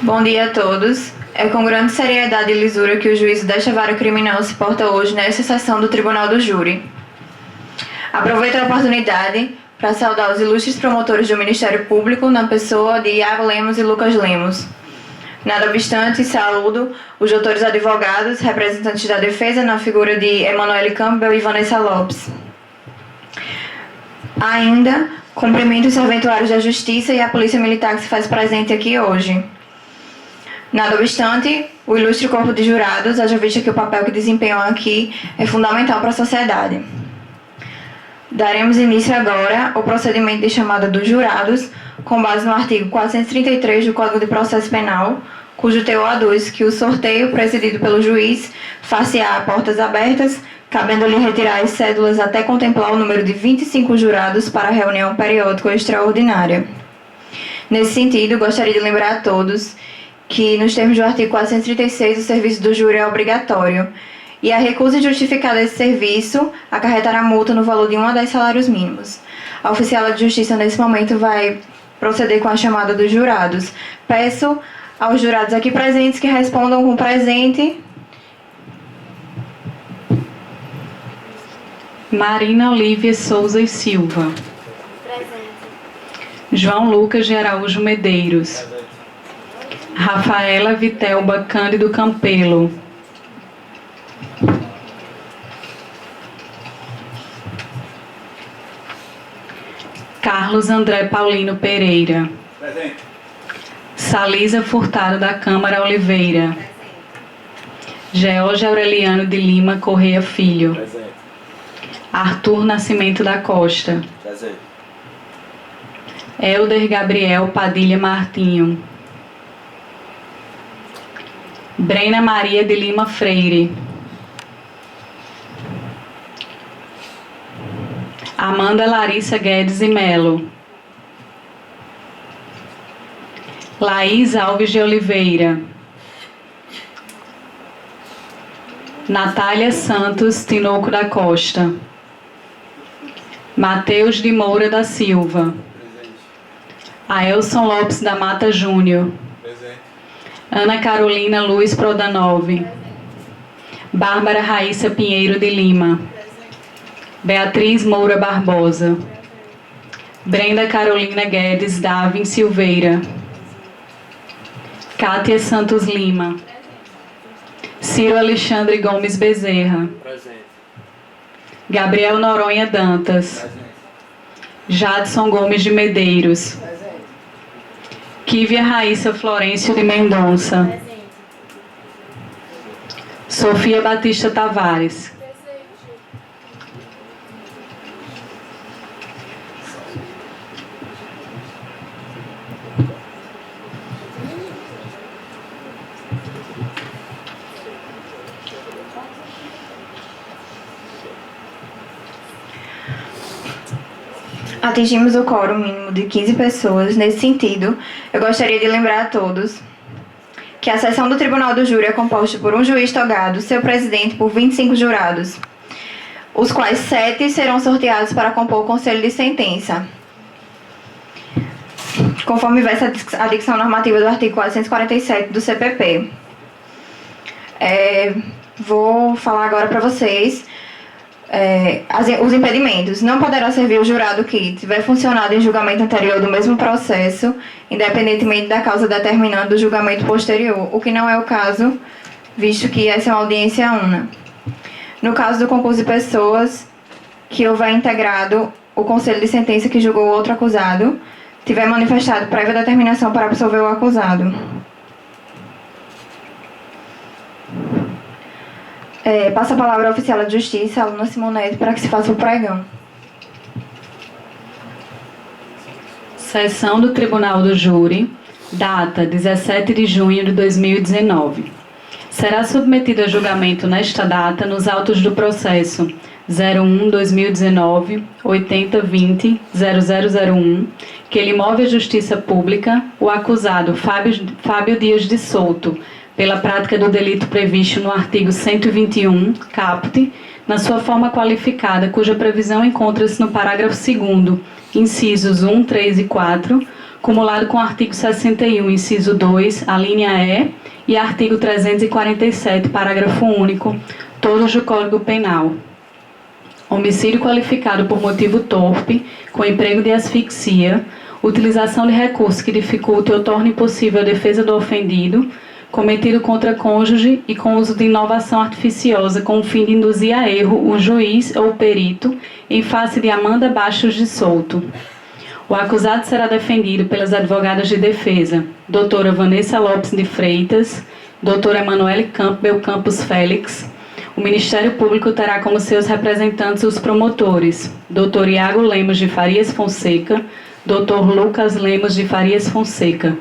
Bom dia a todos. É com grande seriedade e lisura que o juízo desta vara criminal se porta hoje nesta sessão do Tribunal do Júri. Aproveito a oportunidade para saudar os ilustres promotores do Ministério Público na pessoa de Iago Lemos e Lucas Lemos. Nada obstante, saúdo os doutores advogados, representantes da defesa na figura de Emanuele Campbell e Vanessa Lopes. Ainda, cumprimento os serventuários da Justiça e a Polícia Militar que se faz presente aqui hoje. Nada obstante, o ilustre corpo de jurados, haja vista que o papel que desempenham aqui é fundamental para a sociedade. Daremos início agora ao procedimento de chamada dos jurados, com base no artigo 433 do Código de Processo Penal, cujo teor aduz que o sorteio presidido pelo juiz far-se-á a portas abertas, cabendo-lhe retirar as cédulas até contemplar o número de 25 jurados para a reunião periódica ou extraordinária. Nesse sentido, gostaria de lembrar a todos que, nos termos do artigo 436, o serviço do júri é obrigatório e a recusa justificada desse serviço acarretará multa no valor de 1 a 10 salários mínimos. A oficial de justiça, nesse momento, vai proceder com a chamada dos jurados. Peço aos jurados aqui presentes que respondam com presente. Marina Olívia Souza e Silva. Presente. João Lucas de Araújo Medeiros. Presente. Rafaela Vitelba Cândido Campelo. Carlos André Paulino Pereira. Presente. Salisa Furtado da Câmara Oliveira. George Aureliano de Lima Correia Filho. Presente. Arthur Nascimento da Costa. Presente. Elder Gabriel Padilha Martinho. Brena Maria de Lima Freire. Amanda Larissa Guedes e Melo. Laís Alves de Oliveira. Natália Santos Tinoco da Costa. Mateus de Moura da Silva. Presente. Aelson Lopes da Mata Júnior. Presente. Ana Carolina Luiz Prodanov. Bárbara Raíssa Pinheiro de Lima. Beatriz Moura Barbosa. Brenda Carolina Guedes Davin Silveira. Cátia Santos Lima. Ciro Alexandre Gomes Bezerra. Presente. Gabriel Noronha Dantas. Presente. Jadson Gomes de Medeiros. Kívia Raíssa Florencio de Mendonça. Presente. Sofia Batista Tavares. Atingimos o quórum mínimo de 15 pessoas. Nesse sentido, eu gostaria de lembrar a todos que a sessão do Tribunal do Júri é composta por um juiz togado, seu presidente, por 25 jurados, os quais 7 serão sorteados para compor o conselho de sentença, conforme versa a dicção normativa do artigo 447 do CPP. Vou falar agora para vocês os impedimentos. Não poderá servir o jurado que tiver funcionado em julgamento anterior do mesmo processo, independentemente da causa determinando o julgamento posterior, o que não é o caso, visto que essa é uma audiência una. No caso do concurso de pessoas que houver integrado o conselho de sentença que julgou outro acusado, tiver manifestado prévia determinação para absolver o acusado. Passa a palavra à oficial de justiça, a aluna Simonete, para que se faça o pregão. Sessão do Tribunal do Júri, data 17 de junho de 2019. Será submetido a julgamento nesta data nos autos do processo 01-2019, 8020-0001, que lhe move à Justiça Pública o acusado Fábio Dias de Souto, pela prática do delito previsto no artigo 121, caput, na sua forma qualificada, cuja previsão encontra-se no parágrafo 2º, incisos 1, 3 e 4, cumulado com o artigo 61, inciso 2, a linha E, e artigo 347, parágrafo único, todos do Código Penal. Homicídio qualificado por motivo torpe, com emprego de asfixia, utilização de recurso que dificulte ou torne impossível a defesa do ofendido, cometido contra cônjuge e com uso de inovação artificiosa com o fim de induzir a erro o juiz ou o perito em face de Amanda Bastos de Souto. O acusado será defendido pelas advogadas de defesa, doutora Vanessa Lopes de Freitas, doutora Emanuele Campbell Campos Félix. O Ministério Público terá como seus representantes os promotores, doutor Iago Lemos de Farias Fonseca, doutor Lucas Lemos de Farias Fonseca.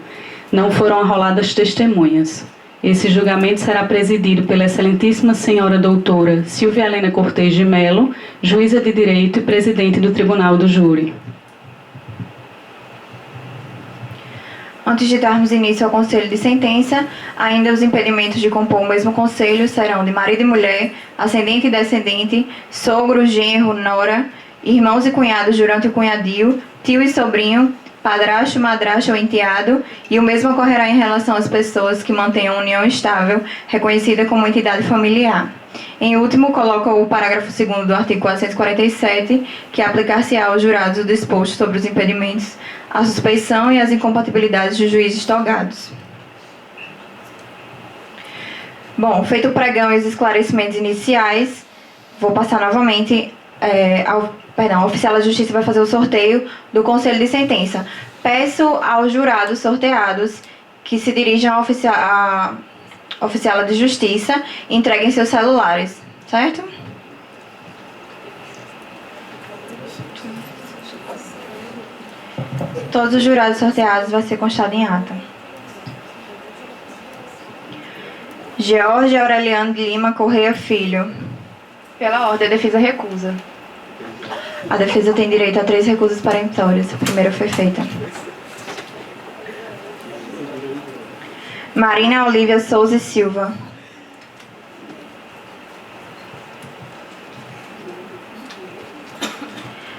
Não foram arroladas testemunhas. Esse julgamento será presidido pela excelentíssima senhora doutora Silvia Helena Cortez de Melo, juíza de direito e presidente do Tribunal do Júri. Antes de darmos início ao conselho de sentença, ainda os impedimentos de compor o mesmo conselho serão de marido e mulher, ascendente e descendente, sogro, genro, nora, irmãos e cunhados durante o cunhadio, tio e sobrinho, padrasto, madrasta ou enteado, e o mesmo ocorrerá em relação às pessoas que mantenham união estável, reconhecida como entidade familiar. Em último, coloca o parágrafo 2º do artigo 447, que aplicar-se-á aos jurados o disposto sobre os impedimentos, a suspeição e as incompatibilidades dos juízes togados. Bom, feito o pregão e os esclarecimentos iniciais, vou passar novamente a oficial da Justiça vai fazer o sorteio do Conselho de Sentença. Peço aos jurados sorteados que se dirijam à oficial de Justiça e entreguem seus celulares, certo? Todos os jurados sorteados vai ser constado em ata. George Aureliano de Lima Correia Filho. Pela ordem, a defesa recusa. A defesa tem direito a 3 recusas peremptórias. A primeira foi feita. Marina Olívia Souza e Silva.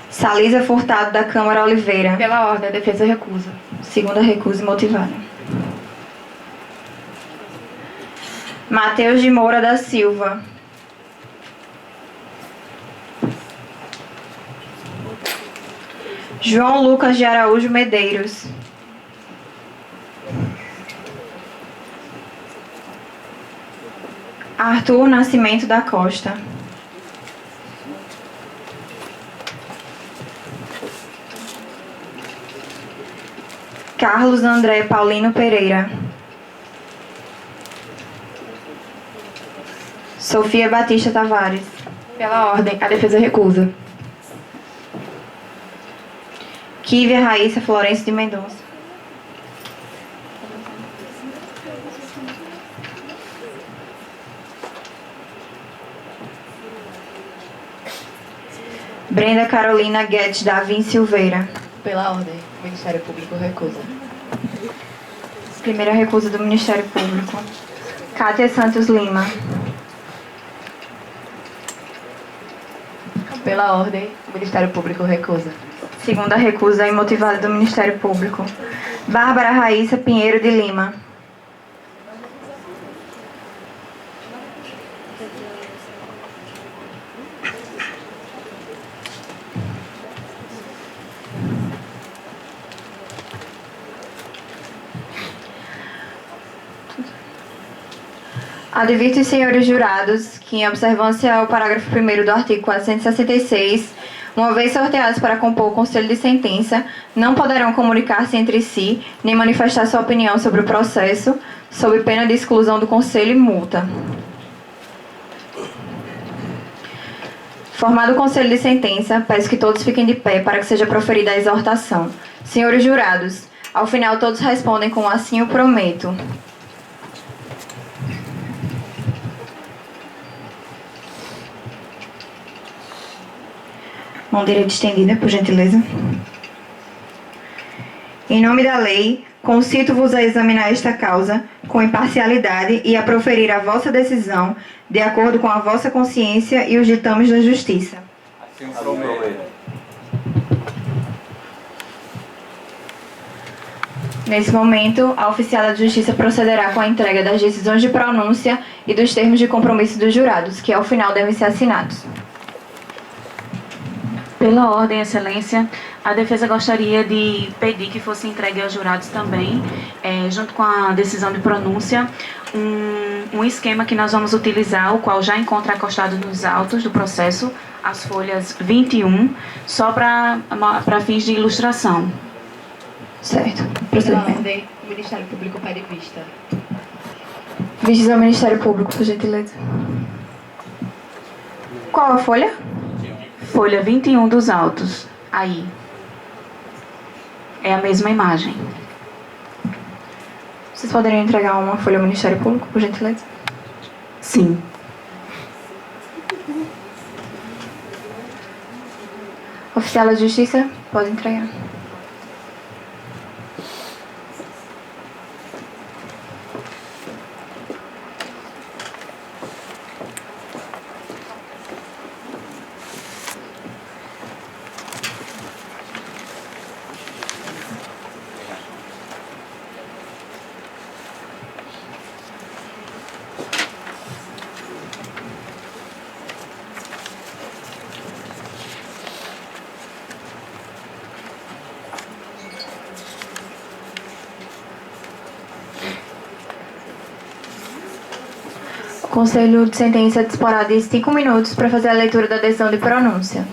Salisa Furtado da Câmara Oliveira. Pela ordem, a defesa recusa. Segunda recusa motivada. Mateus de Moura da Silva. João Lucas de Araújo Medeiros. Arthur Nascimento da Costa. Carlos André Paulino Pereira. Sofia Batista Tavares. Pela ordem, a defesa recusa. Kívia Raíssa Florencio de Mendonça. Brenda Carolina Guedes Davim Silveira. Pela ordem, o Ministério Público recusa. Primeira recusa do Ministério Público. Kátia Santos Lima. Pela ordem, o Ministério Público recusa. Segunda recusa imotivada do Ministério Público. Bárbara Raíssa Pinheiro de Lima. Advirto os senhores jurados que, em observância ao parágrafo 1º do artigo 466, uma vez sorteados para compor o Conselho de Sentença, não poderão comunicar-se entre si, nem manifestar sua opinião sobre o processo, sob pena de exclusão do Conselho e multa. Formado o Conselho de Sentença, peço que todos fiquem de pé para que seja proferida a exortação. Senhores jurados, ao final todos respondem com assim o prometo. Mão direita estendida, por gentileza. Em nome da lei, concito-vos a examinar esta causa com imparcialidade e a proferir a vossa decisão de acordo com a vossa consciência e os ditames da justiça. Assim prometo. Nesse momento, a oficiala de justiça procederá com a entrega das decisões de pronúncia e dos termos de compromisso dos jurados, que ao final devem ser assinados. Pela ordem, Excelência, a defesa gostaria de pedir que fosse entregue aos jurados também, junto com a decisão de pronúncia, um esquema que nós vamos utilizar, o qual já encontra acostado nos autos do processo, as folhas 21, só para fins de ilustração. Certo. Pela Procedimento. ordem, o Ministério Público pede vista. Vistas ao Ministério Público, por gentileza. Qual a folha? Folha 21 dos autos. Aí. É a mesma imagem. Vocês poderiam entregar uma folha ao Ministério Público, por gentileza? Sim. Oficial de Justiça, pode entregar. O Conselho de Sentença disporá de 5 minutos para fazer a leitura da decisão de pronúncia.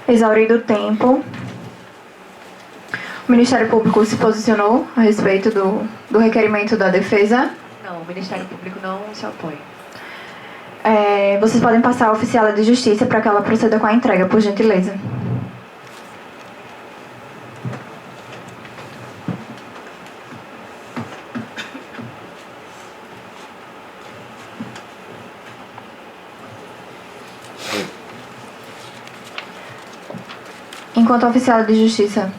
Exaurido o tempo, o Ministério Público se posicionou a respeito do requerimento da defesa. Não, o Ministério Público não se opõe. Vocês podem passar a oficiala de justiça para que ela proceda com a entrega, por gentileza. Enquanto a oficial de justiça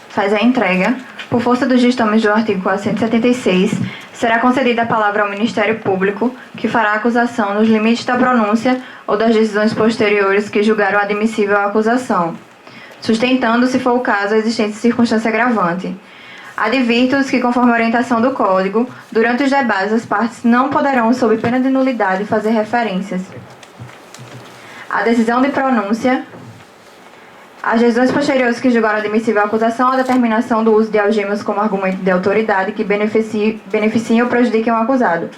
faz a entrega, por força dos ditames do artigo 476, será concedida a palavra ao Ministério Público, que fará a acusação nos limites da pronúncia ou das decisões posteriores que julgaram admissível a acusação, sustentando, se for o caso, a existência de circunstância agravante. Advirto-os que, conforme a orientação do Código, durante os debates as partes não poderão, sob pena de nulidade, fazer referências à decisão de pronúncia As decisões posteriores que julgaram admissível a acusação, a determinação do uso de algemas como argumento de autoridade que beneficiem ou prejudiquem o acusado,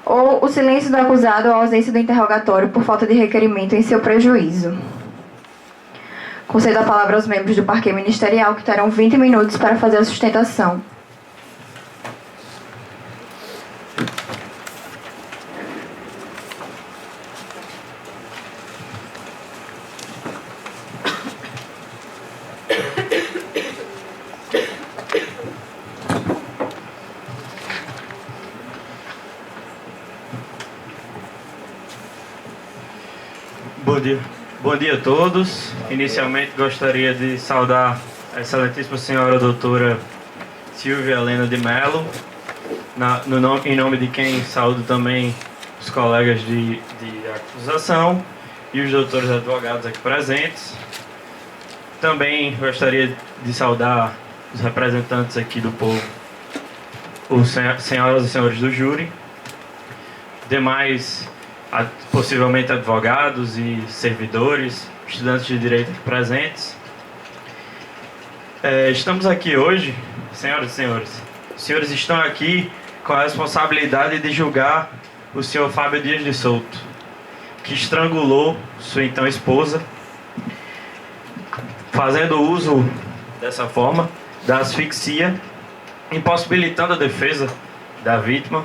ou o silêncio do acusado ou a ausência do interrogatório por falta de requerimento em seu prejuízo. Concedo a palavra aos membros do parquê ministerial, que terão 20 minutos para fazer a sustentação. Bom dia a todos. Inicialmente gostaria de saudar a excelentíssima senhora doutora Silvia Helena de Mello, em nome de quem saúdo também os colegas de acusação e os doutores advogados aqui presentes. Também gostaria de saudar os representantes aqui do povo, os senhoras e senhores do júri, demais possivelmente advogados e servidores, estudantes de direito aqui presentes. Estamos aqui hoje, senhoras e senhores. Os senhores estão aqui com a responsabilidade de julgar o senhor Fábio Dias de Souto, que estrangulou sua então esposa, fazendo uso dessa forma da asfixia, impossibilitando a defesa da vítima.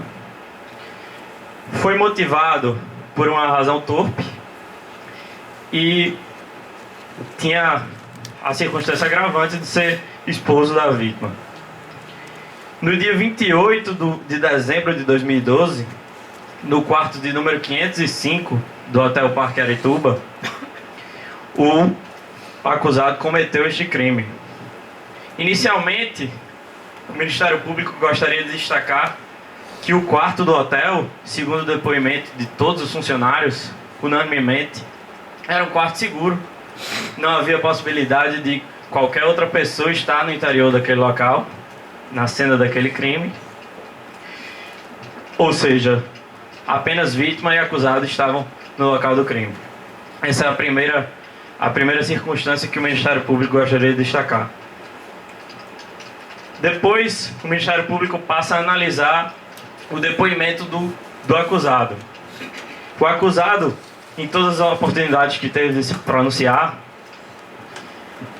Foi motivado por uma razão torpe e tinha a circunstância agravante de ser esposo da vítima. No dia 28 de dezembro de 2012, no quarto de número 505 do Hotel Parque Arituba, o acusado cometeu este crime. Inicialmente, o Ministério Público gostaria de destacar que o quarto do hotel, segundo o depoimento de todos os funcionários, unanimemente, era um quarto seguro. Não havia possibilidade de qualquer outra pessoa estar no interior daquele local, na cena daquele crime. Ou seja, apenas vítima e acusado estavam no local do crime. Essa é a primeira circunstância que o Ministério Público gostaria de destacar. Depois, o Ministério Público passa a analisar o depoimento do acusado. O acusado, em todas as oportunidades que teve de se pronunciar,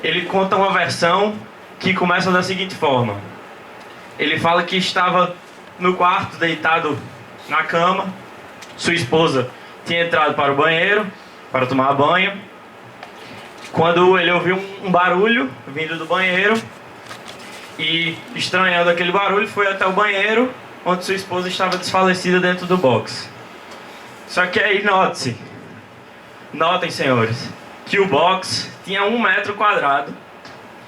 ele conta uma versão que começa da seguinte forma. Ele fala que estava no quarto, deitado na cama. Sua esposa tinha entrado para o banheiro para tomar banho, quando ele ouviu um barulho vindo do banheiro e, estranhando aquele barulho, foi até o banheiro, onde sua esposa estava desfalecida dentro do box. Só que aí notem, senhores, que o box tinha 1 metro quadrado.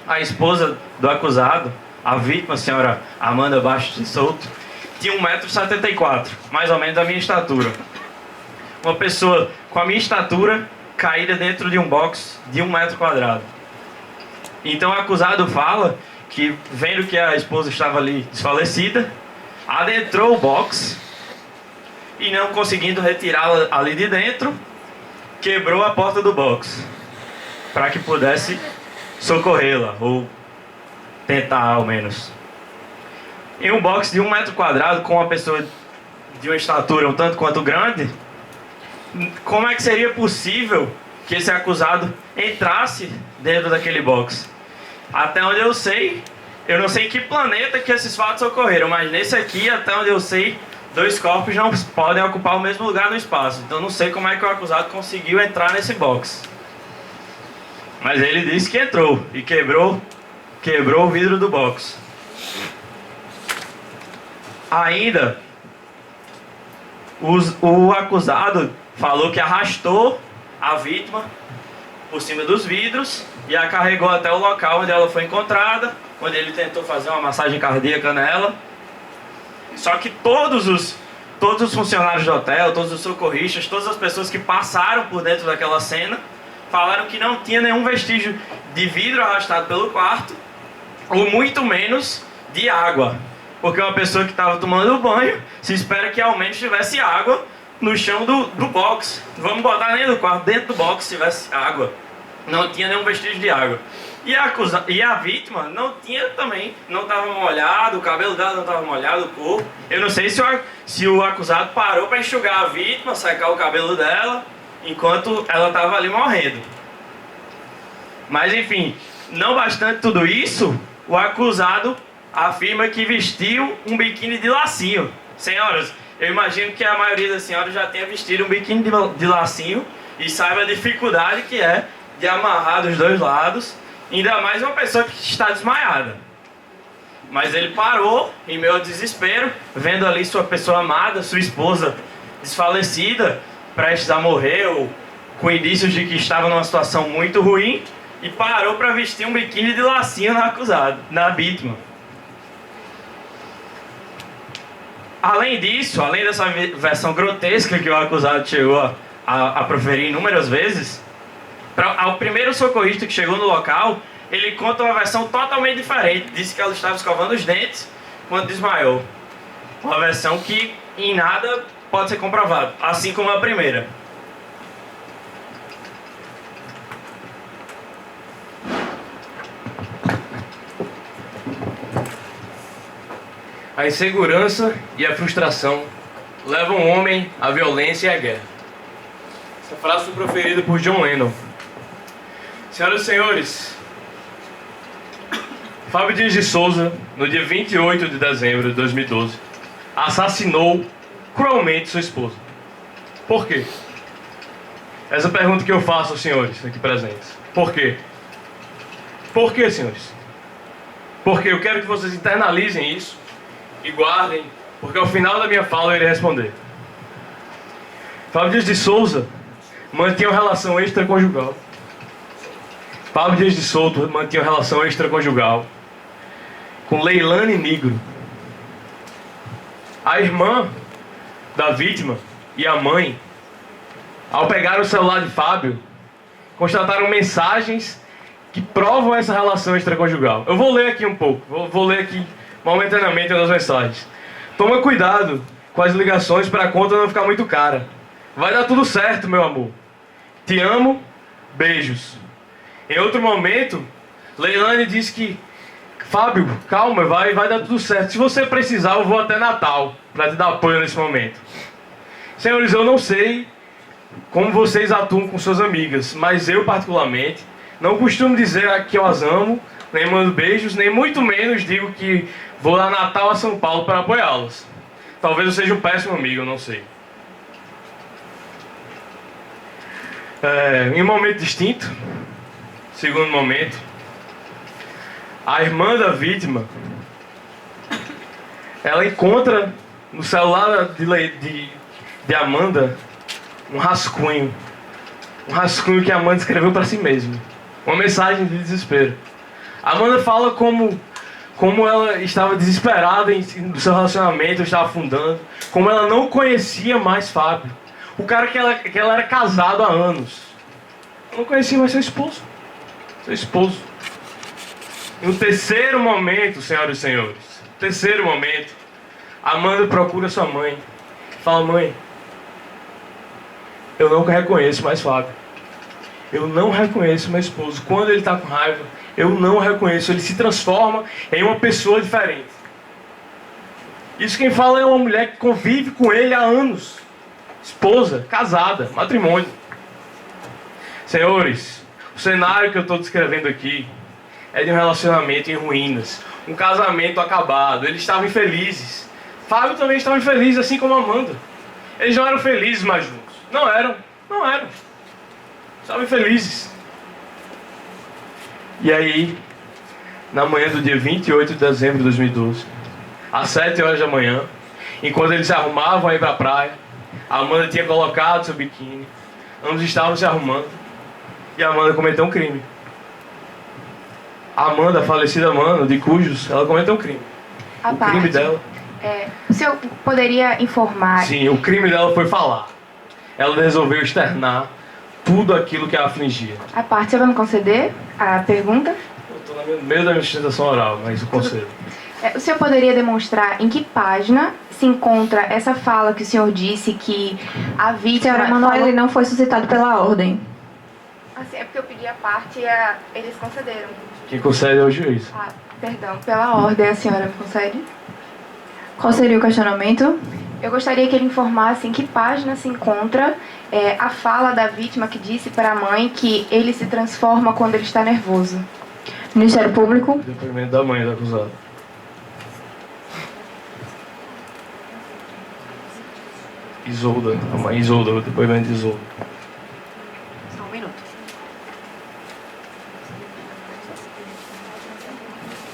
A esposa do acusado, a vítima, a senhora Amanda Bastos de Souto, tinha 1,74 m, mais ou menos a minha estatura. Uma pessoa com a minha estatura caída dentro de um box de 1 metro quadrado. Então o acusado fala que, vendo que a esposa estava ali desfalecida, adentrou o box e, não conseguindo retirá-la ali de dentro, quebrou a porta do box para que pudesse socorrê-la, ou tentar ao menos. Em um box de 1 metro quadrado, com uma pessoa de uma estatura um tanto quanto grande, como é que seria possível que esse acusado entrasse dentro daquele box? Até onde eu sei, eu não sei em que planeta que esses fatos ocorreram, mas nesse aqui, até onde eu sei, 2 corpos não podem ocupar o mesmo lugar no espaço. Então não sei como é que o acusado conseguiu entrar nesse box. Mas ele disse que entrou e quebrou o vidro do box. Ainda, o acusado falou que arrastou a vítima por cima dos vidros e a carregou até o local onde ela foi encontrada, onde ele tentou fazer uma massagem cardíaca nela. Só que todos os funcionários do hotel, todos os socorristas, todas as pessoas que passaram por dentro daquela cena, falaram que não tinha nenhum vestígio de vidro arrastado pelo quarto, ou muito menos de água. Porque uma pessoa que estava tomando banho, se espera que ao menos tivesse água no chão do box. Vamos botar dentro do quarto, dentro do box, se tivesse água. não tinha nenhum vestígio de água. E a vítima não tinha também, não estava molhado, o cabelo dela não estava molhado, o corpo. Eu não sei se o acusado parou para enxugar a vítima, secar o cabelo dela, enquanto ela estava ali morrendo. Mas enfim, não bastante tudo isso, o acusado afirma que vestiu um biquíni de lacinho. Senhoras, eu imagino que a maioria das senhoras já tenha vestido um biquíni de lacinho e saiba a dificuldade que é de amarrar dos dois lados, ainda mais uma pessoa que está desmaiada. Mas ele parou, em meio ao desespero, vendo ali sua pessoa amada, sua esposa desfalecida, prestes a morrer, ou com indícios de que estava numa situação muito ruim, e parou para vestir um biquíni de lacinho na vítima. Além disso, além dessa versão grotesca que o acusado chegou a proferir inúmeras vezes, ao primeiro socorrista que chegou no local, ele conta uma versão totalmente diferente. Disse que ela estava escovando os dentes quando desmaiou. Uma versão que em nada pode ser comprovada, assim como a primeira. A insegurança e a frustração levam o homem à violência e à guerra. Essa frase foi proferida por John Lennon. Senhoras e senhores, Fábio Dias de Souza, no dia 28 de dezembro de 2012, assassinou cruelmente sua esposa. Por quê? Essa pergunta que eu faço aos senhores aqui presentes. Por quê? Por quê, senhores? Porque eu quero que vocês internalizem isso e guardem, porque ao final da minha fala eu irei responder. Fábio Dias de Souza mantinha uma relação extraconjugal. Fábio Dias de Souza mantinha uma relação extraconjugal com Leilane Negro. A irmã da vítima e a mãe, ao pegar o celular de Fábio, constataram mensagens que provam essa relação extraconjugal. Eu vou ler aqui um pouco, vou ler aqui momentaneamente as mensagens. Toma cuidado com as ligações para a conta não ficar muito cara. Vai dar tudo certo, meu amor. Te amo, beijos. Em outro momento, Leilane disse que Fábio, calma, vai dar tudo certo. Se você precisar, eu vou até Natal para te dar apoio nesse momento. Senhores, eu não sei como vocês atuam com suas amigas, mas eu particularmente não costumo dizer que eu as amo, nem mando beijos, nem muito menos digo que vou lá Natal a São Paulo para apoiá-las. Talvez eu seja um péssimo amigo, eu não sei. Em um momento distinto, segundo momento, a irmã da vítima, ela encontra no celular de Amanda um rascunho que a Amanda escreveu para si mesma, uma mensagem de desespero. A Amanda fala como ela estava desesperada do seu relacionamento, estava afundando, como ela não conhecia mais Fábio, o cara que ela era casado há anos. Ela não conhecia mais seu esposo. Em um terceiro momento, senhoras e senhores, Amanda procura sua mãe. Fala: mãe, eu não reconheço mais Fábio. Eu não reconheço meu esposo. Quando ele está com raiva, eu não reconheço. Ele se transforma em uma pessoa diferente. Isso quem fala é uma mulher que convive com ele há anos. Esposa, casada, matrimônio. Senhores, o cenário que eu estou descrevendo aqui é de um relacionamento em ruínas. Um casamento acabado. Eles estavam infelizes. Fábio também estava infeliz, assim como Amanda. Eles não eram felizes mais juntos. Não eram. Estavam infelizes. E aí, na manhã do dia 28 de dezembro de 2012, às 7 horas da manhã, enquanto eles se arrumavam a ir para a praia, a Amanda tinha colocado seu biquíni, ambos estavam se arrumando, e a Amanda cometeu um crime. A Amanda, a falecida Amanda, de Cujos, ela cometeu um crime. O crime dela... o senhor poderia informar... Sim, o crime dela foi falar. Ela resolveu externar tudo aquilo que a afligia. A parte, você vai me conceder a pergunta? Eu estou no meio da minha sustentação oral, mas eu concedo. O senhor poderia demonstrar em que página se encontra essa fala que o senhor disse que a vítima... Senhora Manuela, ele não foi suscitado pela ordem. Assim, é porque eu pedi a parte e eles concederam. Quem concede é o juiz. Ah, perdão, pela ordem, a senhora me concede? Qual seria o questionamento? Eu gostaria que ele informasse em que página se encontra a fala da vítima que disse para a mãe que ele se transforma quando ele está nervoso. Ministério Público. Depoimento da mãe do acusado. Isolda, a mãe Isolda, o depoimento de Isolda. Só um minuto.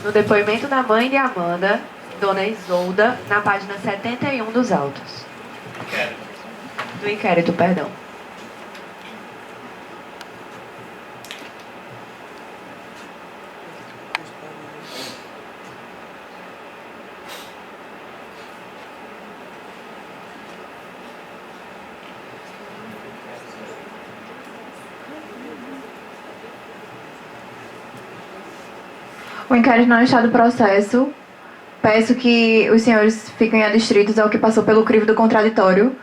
No depoimento da mãe de Amanda, Dona Isolda, na página 71 dos autos. Do inquérito, perdão. O inquérito não está do processo. Peço que os senhores fiquem adstritos ao que passou pelo crivo do contraditório,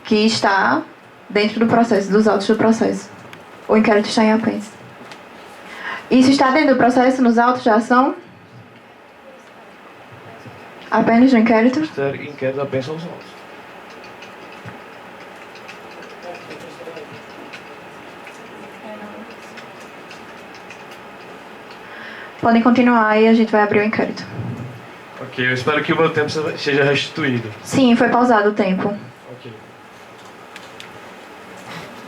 que está dentro do processo, dos autos do processo. O inquérito está em apenso. Isso está dentro do processo, nos autos de ação? Apenas no inquérito? Inquérito apenas aos autos. Podem continuar e a gente vai abrir o inquérito. Ok, eu espero que o meu tempo seja restituído. Sim, foi pausado o tempo. Ok.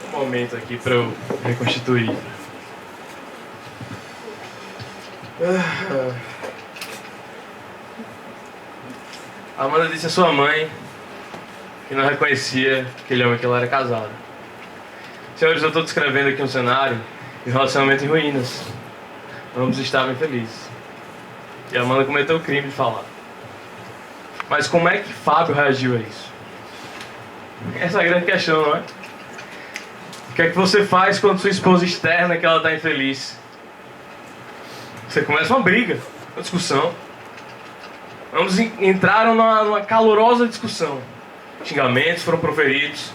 Um momento aqui para eu reconstituir. A Amanda disse à sua mãe que não reconhecia aquele homem que ela era casada. Senhores, eu estou descrevendo aqui um cenário de relacionamento em ruínas. Ambos estavam infelizes. E a Amanda cometeu o crime de falar. Mas como é que Fábio reagiu a isso? Essa é a grande questão, não é? O que é que você faz quando sua esposa externa que ela está infeliz? Você começa uma briga, uma discussão. Ambos entraram numa calorosa discussão. Xingamentos foram proferidos.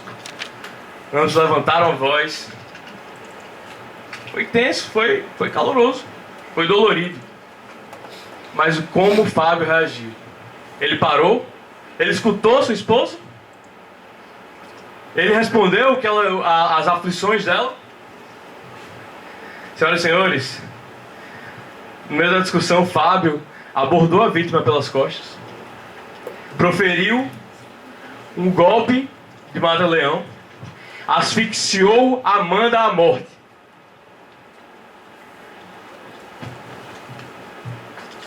Ambos levantaram a voz. Foi tenso, foi caloroso, foi dolorido. Mas como o Fábio reagiu? Ele parou? Ele escutou sua esposa? Ele respondeu as aflições dela? Senhoras e senhores, no meio da discussão, Fábio abordou a vítima pelas costas, proferiu um golpe de mata-leão, asfixiou Amanda à morte.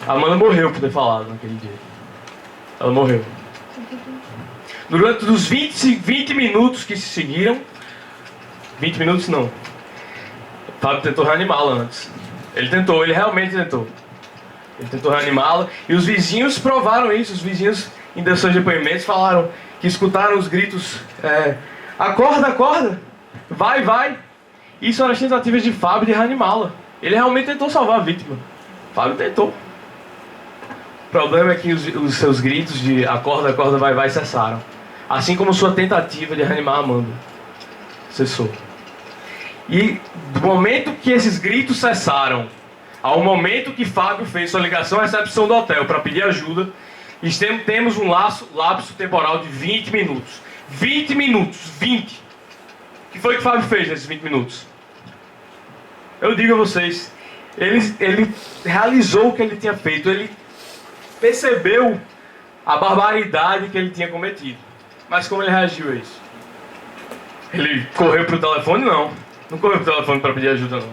Amanda morreu por ter falado naquele dia. Ela morreu. Durante os 20 minutos que se seguiram, 20 minutos não, Fábio tentou reanimá-la antes. Ele realmente tentou. Ele tentou reanimá-la e os vizinhos provaram isso. Os vizinhos, em seus depoimentos, falaram que escutaram os gritos: acorda, acorda, vai. Isso eram as tentativas de Fábio de reanimá-la. Ele realmente tentou salvar a vítima. Fábio tentou. O problema é que os seus gritos de acorda, acorda, vai cessaram. Assim como sua tentativa de reanimar a Amanda cessou. E do momento que esses gritos cessaram, ao momento que Fábio fez sua ligação à recepção do hotel para pedir ajuda, temos um lapso temporal de 20 minutos. 20 minutos! 20! O que foi que Fábio fez nesses 20 minutos? Eu digo a vocês, ele realizou o que ele tinha feito, ele percebeu a barbaridade que ele tinha cometido. Mas como ele reagiu a isso? Ele correu pro telefone? Não correu pro telefone para pedir ajuda, não.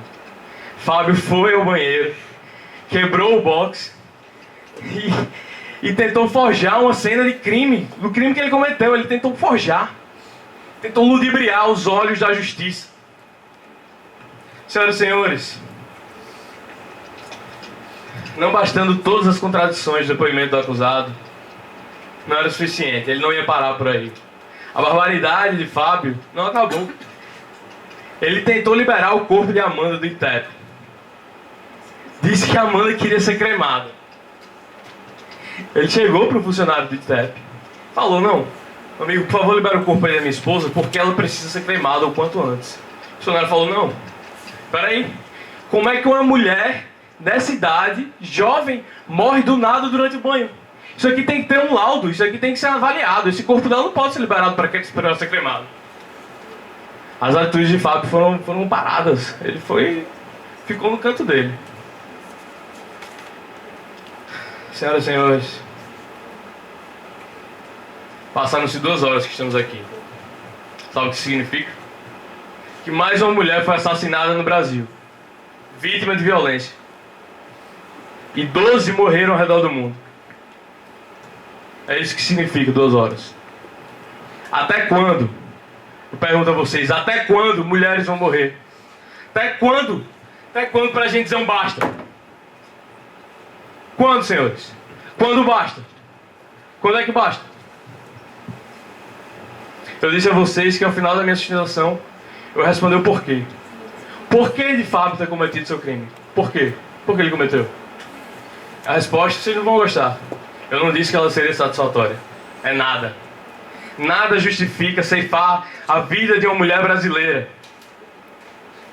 Fábio foi ao banheiro, quebrou o box e tentou forjar uma cena de crime, do crime que ele cometeu. Ele tentou forjar, tentou ludibriar os olhos da justiça. Senhoras e senhores, não bastando todas as contradições do depoimento do acusado, não era suficiente, ele não ia parar por aí. A barbaridade de Fábio não acabou. Ele tentou liberar o corpo de Amanda do ITEP. Disse que a Amanda queria ser cremada. Ele chegou para o funcionário do ITEP, falou: não, amigo, por favor, libera o corpo aí da minha esposa, porque ela precisa ser cremada o quanto antes. O funcionário falou: não, Peraí. Como é que uma mulher dessa idade, jovem, morre do nada durante o banho? Isso aqui tem que ter um laudo, isso aqui tem que ser avaliado. Esse corpo dela não pode ser liberado para ser cremado. As atitudes de Fábio foram paradas. Ele ficou no canto dele. Senhoras e senhores, passaram-se 2 horas que estamos aqui. Sabe o que significa? Que mais uma mulher foi assassinada no Brasil, vítima de violência. E 12 morreram ao redor do mundo. É isso que significa 2 horas. Até quando? Eu pergunto a vocês, até quando mulheres vão morrer? Até quando? Até quando pra gente dizer um basta? Quando, senhores? Quando basta? Quando é que basta? Eu disse a vocês que ao final da minha sustentação eu respondi o porquê. Por que de Fábio ter cometido seu crime? Por quê? Por que ele cometeu? A resposta vocês não vão gostar. Eu não disse que ela seria satisfatória. É nada. Nada justifica ceifar a vida de uma mulher brasileira.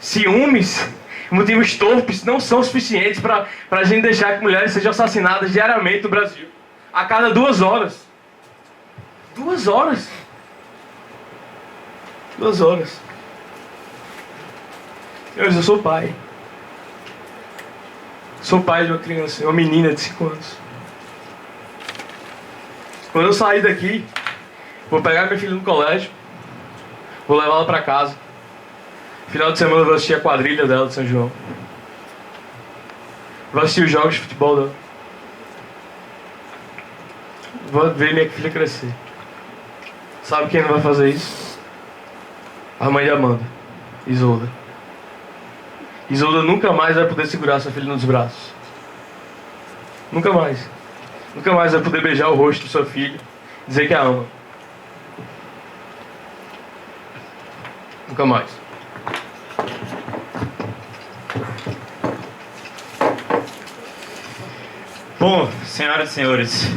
Ciúmes, motivos torpes não são suficientes para a gente deixar que mulheres sejam assassinadas diariamente no Brasil. A cada 2 horas. 2 horas. 2 horas. Senhores, eu sou pai. Sou pai de uma criança, uma menina de 5 anos. Quando eu sair daqui, vou pegar minha filha no colégio, vou levá-la para casa. Final de semana eu vou assistir a quadrilha dela de São João. Vou assistir os jogos de futebol dela. Vou ver minha filha crescer. Sabe quem não vai fazer isso? A mãe de Amanda, Isolda. Isolda nunca mais vai poder segurar sua filha nos braços. Nunca mais. Nunca mais vai poder beijar o rosto do seu filho, dizer que a ama. Nunca mais. Bom, senhoras e senhores,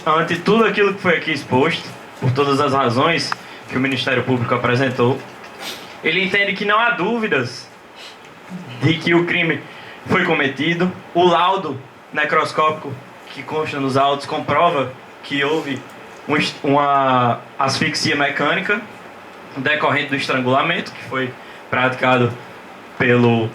ante tudo aquilo que foi aqui exposto, por todas as razões que o Ministério Público apresentou, ele entende que não há dúvidas de que o crime foi cometido. O laudo necroscópico que consta nos autos comprova que houve uma asfixia mecânica decorrente do estrangulamento que foi praticado pelo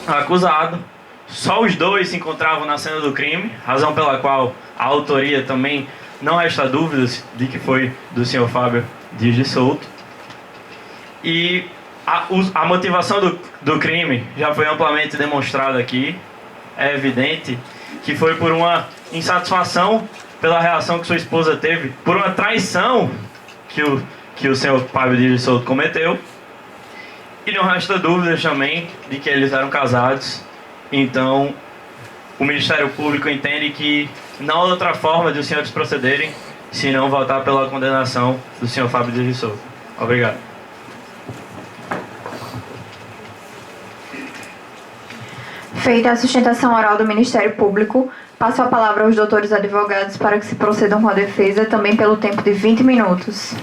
acusado. Só os 2 se encontravam na cena do crime, razão pela qual a autoria também não resta dúvidas de que foi do senhor Fábio Dias de Souto. E a motivação do crime já foi amplamente demonstrada aqui. É evidente que foi por uma insatisfação pela reação que sua esposa teve, por uma traição que o senhor Fábio Dias de Souto cometeu. E não resta dúvidas também de que eles eram casados. Então, o Ministério Público entende que não há outra forma de os senhores procederem se não votar pela condenação do senhor Fábio Dias de Souto. Obrigado. Feita a sustentação oral do Ministério Público, passo a palavra aos doutores advogados para que se procedam com a defesa, também pelo tempo de 20 minutos.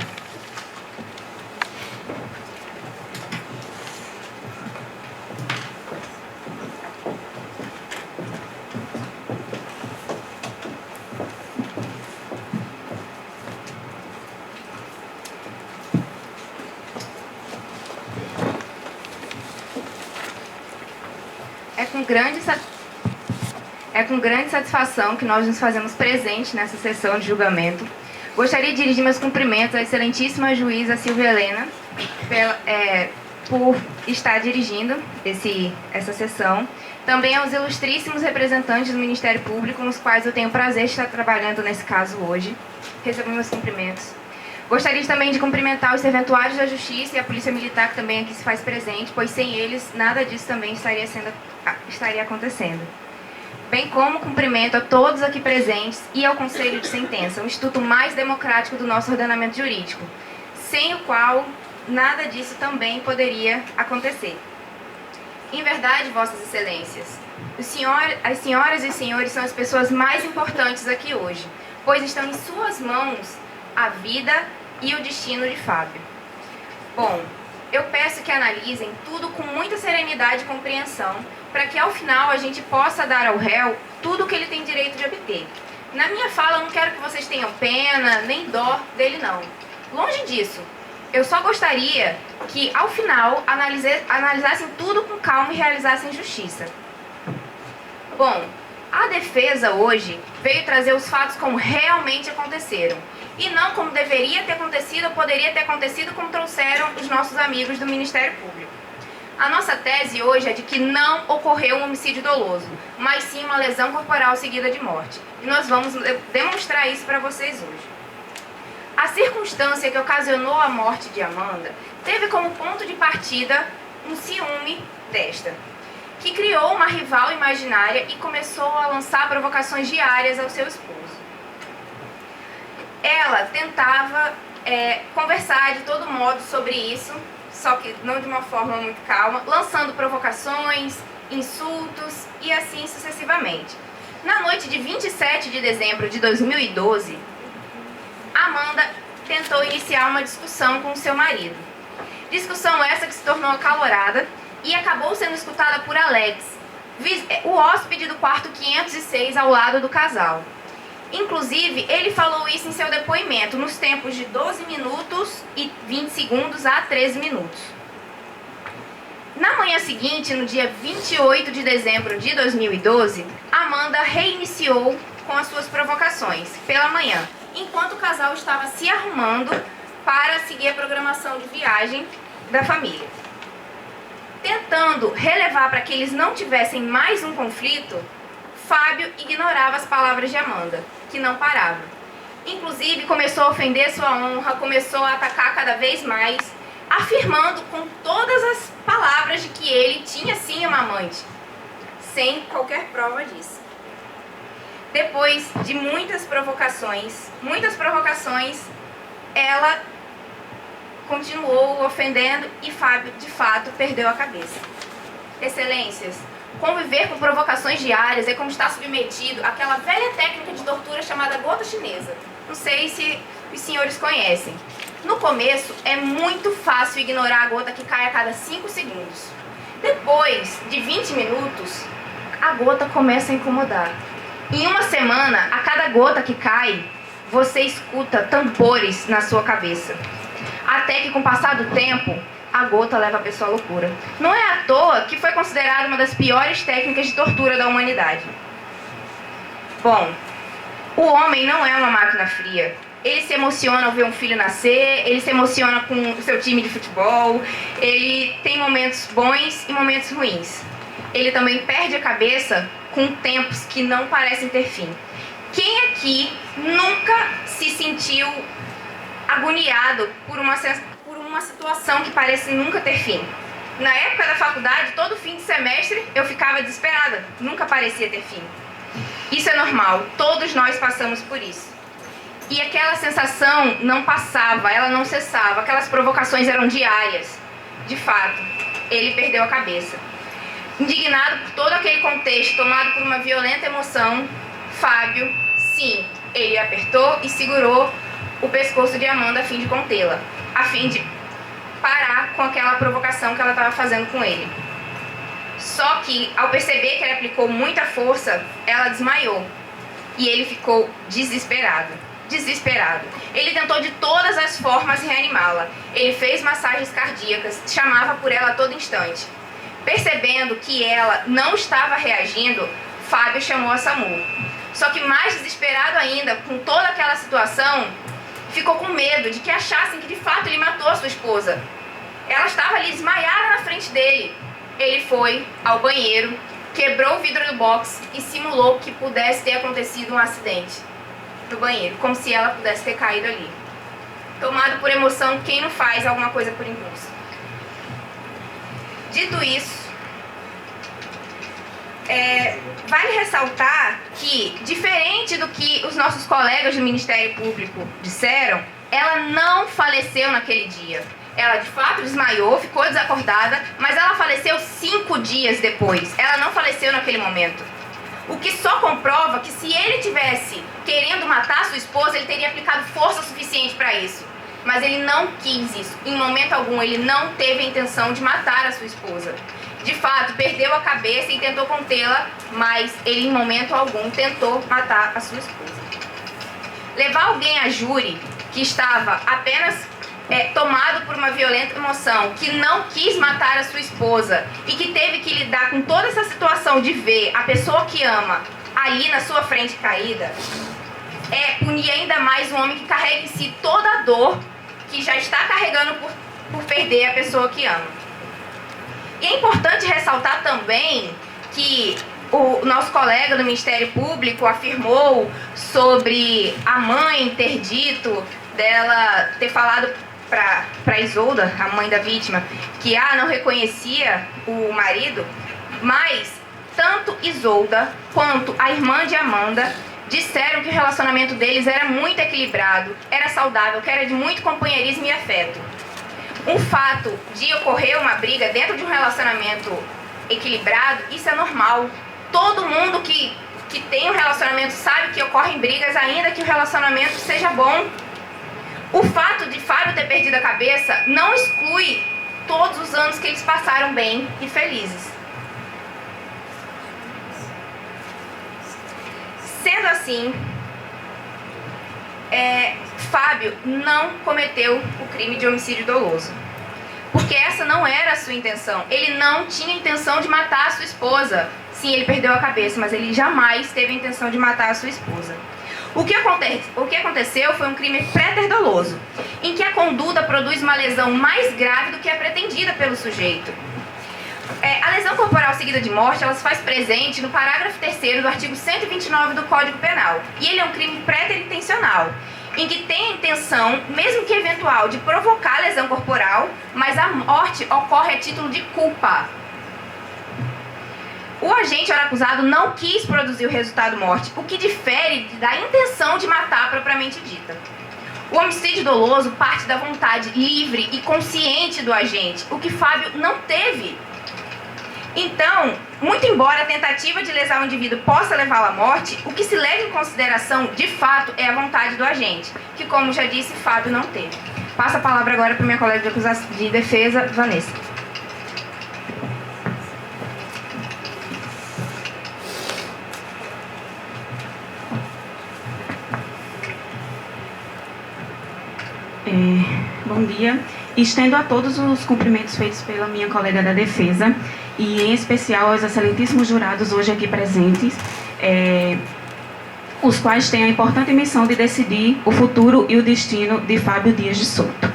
É com grande satisfação que nós nos fazemos presentes nessa sessão de julgamento. Gostaria de dirigir meus cumprimentos à excelentíssima juíza Silvia Helena por estar dirigindo essa sessão. Também aos ilustríssimos representantes do Ministério Público, nos quais eu tenho o prazer de estar trabalhando nesse caso hoje. Recebo meus cumprimentos. Gostaria também de cumprimentar os serventuários da Justiça e a Polícia Militar, que também aqui se faz presente, pois sem eles nada disso também estaria acontecendo. Bem como cumprimento a todos aqui presentes e ao Conselho de Sentença, o instituto mais democrático do nosso ordenamento jurídico, sem o qual nada disso também poderia acontecer. Em verdade, Vossas Excelências, as senhoras e os senhores são as pessoas mais importantes aqui hoje, pois estão em suas mãos a vida e o destino de Fábio. Bom, eu peço que analisem tudo com muita serenidade e compreensão, para que ao final a gente possa dar ao réu tudo o que ele tem direito de obter. Na minha fala, eu não quero que vocês tenham pena, nem dó dele, não. Longe disso. Eu só gostaria que, ao final, analisassem tudo com calma e realizassem justiça. Bom, a defesa hoje veio trazer os fatos como realmente aconteceram. E não como deveria ter acontecido ou poderia ter acontecido, como trouxeram os nossos amigos do Ministério Público. A nossa tese hoje é de que não ocorreu um homicídio doloso, mas sim uma lesão corporal seguida de morte. E nós vamos demonstrar isso para vocês hoje. A circunstância que ocasionou a morte de Amanda teve como ponto de partida um ciúme desta, que criou uma rival imaginária e começou a lançar provocações diárias ao seu esposo. Ela tentava conversar de todo modo sobre isso, só que não de uma forma muito calma, lançando provocações, insultos e assim sucessivamente. Na noite de 27 de dezembro de 2012, Amanda tentou iniciar uma discussão com seu marido. Discussão essa que se tornou acalorada e acabou sendo escutada por Alex, o hóspede do quarto 506 ao lado do casal. Inclusive, ele falou isso em seu depoimento, nos tempos de 12 minutos e 20 segundos a 13 minutos. Na manhã seguinte, no dia 28 de dezembro de 2012, Amanda reiniciou com as suas provocações pela manhã, enquanto o casal estava se arrumando para seguir a programação de viagem da família. Tentando relevar para que eles não tivessem mais um conflito, Fábio ignorava as palavras de Amanda, que não parava. Inclusive, começou a ofender sua honra, começou a atacar cada vez mais, afirmando com todas as palavras de que ele tinha sim uma amante, sem qualquer prova disso. Depois de muitas provocações, ela continuou ofendendo e Fábio, de fato, perdeu a cabeça. Excelências, conviver com provocações diárias é como estar submetido àquela velha técnica de tortura chamada gota chinesa. Não sei se os senhores conhecem. No começo, é muito fácil ignorar a gota que cai a cada 5 segundos. Depois de 20 minutos, a gota começa a incomodar. Em uma semana, a cada gota que cai, você escuta tambores na sua cabeça. Até que, com o passar do tempo, a gota leva a pessoa à loucura. Não é à toa que foi considerada uma das piores técnicas de tortura da humanidade. Bom, o homem não é uma máquina fria. Ele se emociona ao ver um filho nascer, ele se emociona com o seu time de futebol, ele tem momentos bons e momentos ruins. Ele também perde a cabeça com tempos que não parecem ter fim. Quem aqui nunca se sentiu agoniado por uma situação que parece nunca ter fim? Na época da faculdade, todo fim de semestre, eu ficava desesperada. Nunca parecia ter fim. Isso é normal. Todos nós passamos por isso. E aquela sensação não passava, ela não cessava. Aquelas provocações eram diárias. De fato, ele perdeu a cabeça. Indignado por todo aquele contexto, tomado por uma violenta emoção, Fábio, sim, ele apertou e segurou o pescoço de Amanda a fim de contê-la, a fim de parar com aquela provocação que ela estava fazendo com ele. Só que, ao perceber que ele aplicou muita força, ela desmaiou. E ele ficou desesperado. Ele tentou de todas as formas reanimá-la. Ele fez massagens cardíacas, chamava por ela a todo instante. Percebendo que ela não estava reagindo, Fábio chamou a SAMU. Só que mais desesperado ainda, com toda aquela situação, ficou com medo de que achassem que de fato ele matou a sua esposa. Ela estava ali desmaiada na frente dele. Ele foi ao banheiro, quebrou o vidro do box e simulou que pudesse ter acontecido um acidente no banheiro, como se ela pudesse ter caído ali. Tomado por emoção, quem não faz alguma coisa por impulso? Dito isso, vale ressaltar que, diferente do que os nossos colegas do Ministério Público disseram, ela não faleceu naquele dia. Ela, de fato, desmaiou, ficou desacordada, mas ela faleceu 5 dias depois. Ela não faleceu naquele momento. O que só comprova que, se ele tivesse querendo matar sua esposa, ele teria aplicado força suficiente para isso. mas ele não quis isso. Em momento algum, ele não teve a intenção de matar a sua esposa. De fato, perdeu a cabeça e tentou contê-la, mas ele em momento algum tentou matar a sua esposa. Levar alguém a júri que estava apenas tomado por uma violenta emoção, que não quis matar a sua esposa e que teve que lidar com toda essa situação de ver a pessoa que ama ali na sua frente caída, punir ainda mais um homem que carrega em si toda a dor que já está carregando por perder a pessoa que ama. E é importante ressaltar também que o nosso colega do Ministério Público afirmou sobre a mãe ter dito, dela ter falado para Isolda, a mãe da vítima, que não reconhecia o marido, mas tanto Isolda quanto a irmã de Amanda disseram que o relacionamento deles era muito equilibrado, era saudável, que era de muito companheirismo e afeto. O fato de ocorrer uma briga dentro de um relacionamento equilibrado, isso é normal. Todo mundo que tem um relacionamento sabe que ocorrem brigas, ainda que o relacionamento seja bom. O fato de Fábio ter perdido a cabeça não exclui todos os anos que eles passaram bem e felizes. Sendo assim, Fábio não cometeu o crime de homicídio doloso, porque essa não era a sua intenção. Ele não tinha intenção de matar a sua esposa. Sim, ele perdeu a cabeça, mas ele jamais teve a intenção de matar a sua esposa. O que aconteceu foi um crime préter-doloso, em que a conduta produz uma lesão mais grave do que a pretendida pelo sujeito. A lesão corporal seguida de morte, ela se faz presente no parágrafo 3º do artigo 129 do Código Penal. E ele é um crime préter-intencional, em que tem a intenção, mesmo que eventual, de provocar a lesão corporal, mas a morte ocorre a título de culpa. O agente ora acusado não quis produzir o resultado morte, o que difere da intenção de matar propriamente dita. O homicídio doloso parte da vontade livre e consciente do agente, o que Fábio não teve. Então, muito embora a tentativa de lesar o indivíduo possa levá-lo à morte, o que se leva em consideração, de fato, é a vontade do agente, que, como já disse, Fábio não teve. Passo a palavra agora para minha colega de defesa, Vanessa. Bom dia. Estendo a todos os cumprimentos feitos pela minha colega da defesa e, em especial, aos excelentíssimos jurados hoje aqui presentes, os quais têm a importante missão de decidir o futuro e o destino de Fábio Dias de Souto.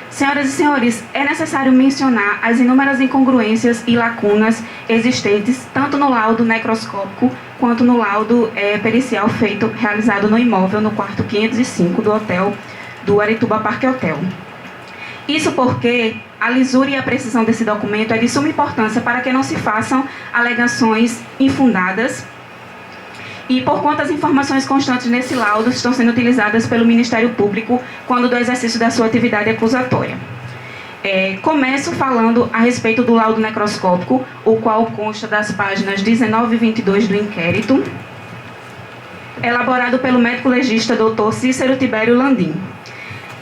Senhoras e senhores, é necessário mencionar as inúmeras incongruências e lacunas existentes tanto no laudo necroscópico quanto no laudo pericial realizado no imóvel no quarto 505 do hotel do Arituba Parque Hotel. Isso porque a lisura e a precisão desse documento é de suma importância para que não se façam alegações infundadas e por quanto as informações constantes nesse laudo estão sendo utilizadas pelo Ministério Público quando do exercício da sua atividade acusatória. Começo falando a respeito do laudo necroscópico, o qual consta das páginas 19 e 22 do inquérito, elaborado pelo médico legista Dr. Cícero Tibério Landim.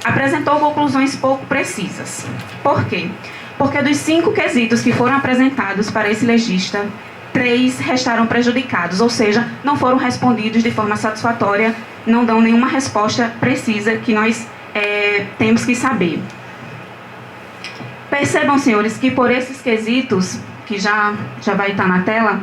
Apresentou conclusões pouco precisas. Por quê? Porque dos 5 quesitos que foram apresentados para esse legista, 3 restaram prejudicados, ou seja, não foram respondidos de forma satisfatória, não dão nenhuma resposta precisa que nós temos que saber. Percebam, senhores, que por esses quesitos, que já vai estar na tela,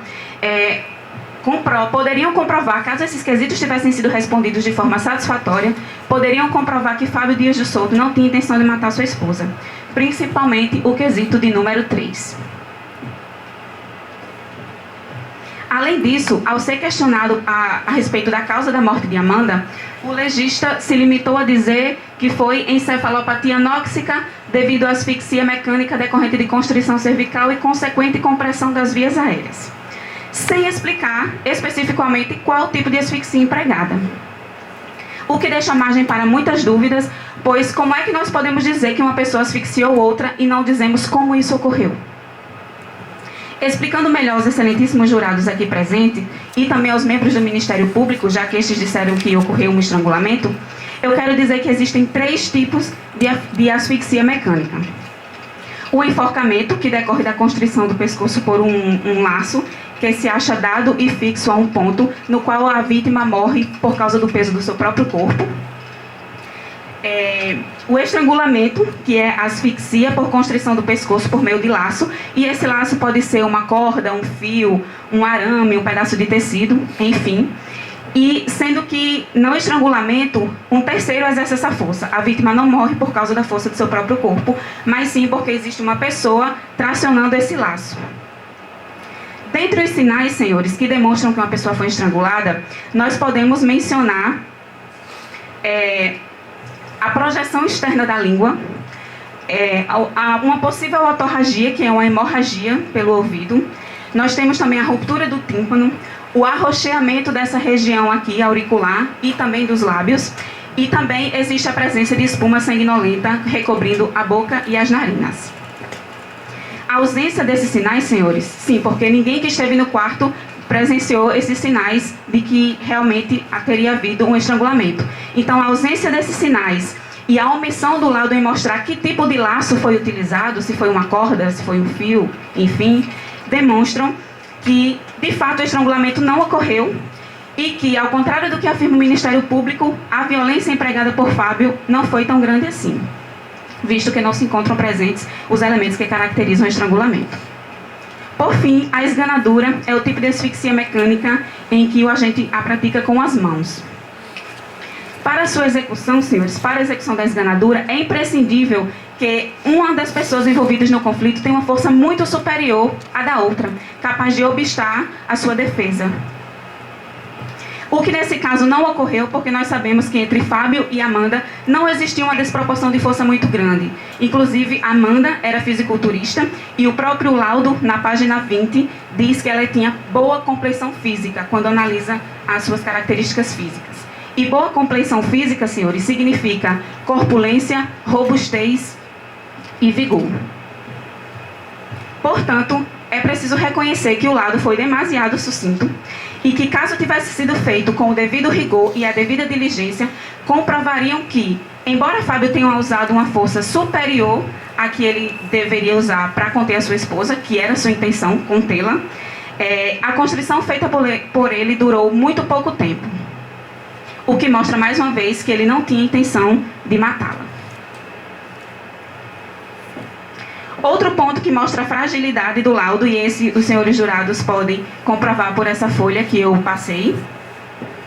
poderiam comprovar, caso esses quesitos tivessem sido respondidos de forma satisfatória, poderiam comprovar que Fábio Dias de Souto não tinha intenção de matar sua esposa, principalmente o quesito de número 3. Além disso, ao ser questionado a respeito da causa da morte de Amanda, o legista se limitou a dizer que foi encefalopatia anóxica devido à asfixia mecânica decorrente de constrição cervical e consequente compressão das vias aéreas, sem explicar especificamente qual tipo de asfixia empregada. O que deixa margem para muitas dúvidas, pois como é que nós podemos dizer que uma pessoa asfixiou outra e não dizemos como isso ocorreu? Explicando melhor aos excelentíssimos jurados aqui presentes e também aos membros do Ministério Público, já que estes disseram que ocorreu um estrangulamento, eu quero dizer que existem 3 tipos de asfixia mecânica. O enforcamento, que decorre da constrição do pescoço por um laço, que se acha dado e fixo a um ponto, no qual a vítima morre por causa do peso do seu próprio corpo. O estrangulamento, que é a asfixia por constrição do pescoço por meio de laço, e esse laço pode ser uma corda, um fio, um arame, um pedaço de tecido, enfim. E sendo que no estrangulamento, um terceiro exerce essa força. A vítima não morre por causa da força do seu próprio corpo, mas sim porque existe uma pessoa tracionando esse laço. Dentre os sinais, senhores, que demonstram que uma pessoa foi estrangulada, nós podemos mencionar a projeção externa da língua, uma possível otorragia, que é uma hemorragia pelo ouvido. Nós temos também a ruptura do tímpano, o arroxeamento dessa região aqui, auricular, e também dos lábios. E também existe a presença de espuma sanguinolenta recobrindo a boca e as narinas. A ausência desses sinais, senhores, sim, porque ninguém que esteve no quarto presenciou esses sinais de que realmente teria havido um estrangulamento. Então, a ausência desses sinais e a omissão do laudo em mostrar que tipo de laço foi utilizado, se foi uma corda, se foi um fio, enfim, demonstram que, de fato, o estrangulamento não ocorreu e que, ao contrário do que afirma o Ministério Público, a violência empregada por Fábio não foi tão grande assim, visto que não se encontram presentes os elementos que caracterizam o estrangulamento. Por fim, a esganadura é o tipo de asfixia mecânica em que o agente a pratica com as mãos. Para a sua execução, senhores, para a execução da esganadura, é imprescindível que uma das pessoas envolvidas no conflito tenha uma força muito superior à da outra, capaz de obstar a sua defesa. O que nesse caso não ocorreu, porque nós sabemos que entre Fábio e Amanda não existia uma desproporção de força muito grande. Inclusive, Amanda era fisiculturista e o próprio laudo, na página 20, diz que ela tinha boa compleição física, quando analisa as suas características físicas. E boa compleição física, senhores, significa corpulência, robustez e vigor. Portanto, é preciso reconhecer que o laudo foi demasiado sucinto e que, caso tivesse sido feito com o devido rigor e a devida diligência, comprovariam que, embora Fábio tenha usado uma força superior à que ele deveria usar para conter a sua esposa, que era sua intenção, contê-la, a constrição feita por ele durou muito pouco tempo, o que mostra mais uma vez que ele não tinha intenção de matá-la. Outro ponto que mostra a fragilidade do laudo, e esse os senhores jurados podem comprovar por essa folha que eu passei,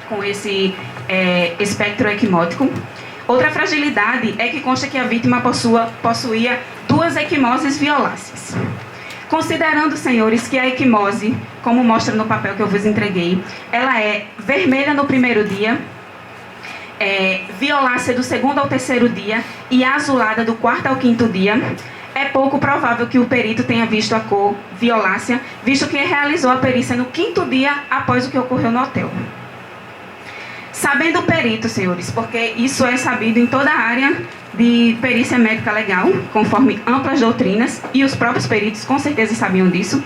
com esse espectro equimótico. Outra fragilidade é que consta que a vítima possuía 2 equimoses violáceas. Considerando, senhores, que a equimose, como mostra no papel que eu vos entreguei, ela é vermelha no primeiro dia, violácea do segundo ao terceiro dia e azulada do quarto ao quinto dia, é pouco provável que o perito tenha visto a cor violácea, visto que realizou a perícia no 5º dia após o que ocorreu no hotel. Sabendo o perito, senhores, porque isso é sabido em toda a área de perícia médica legal, conforme amplas doutrinas, e os próprios peritos com certeza sabiam disso,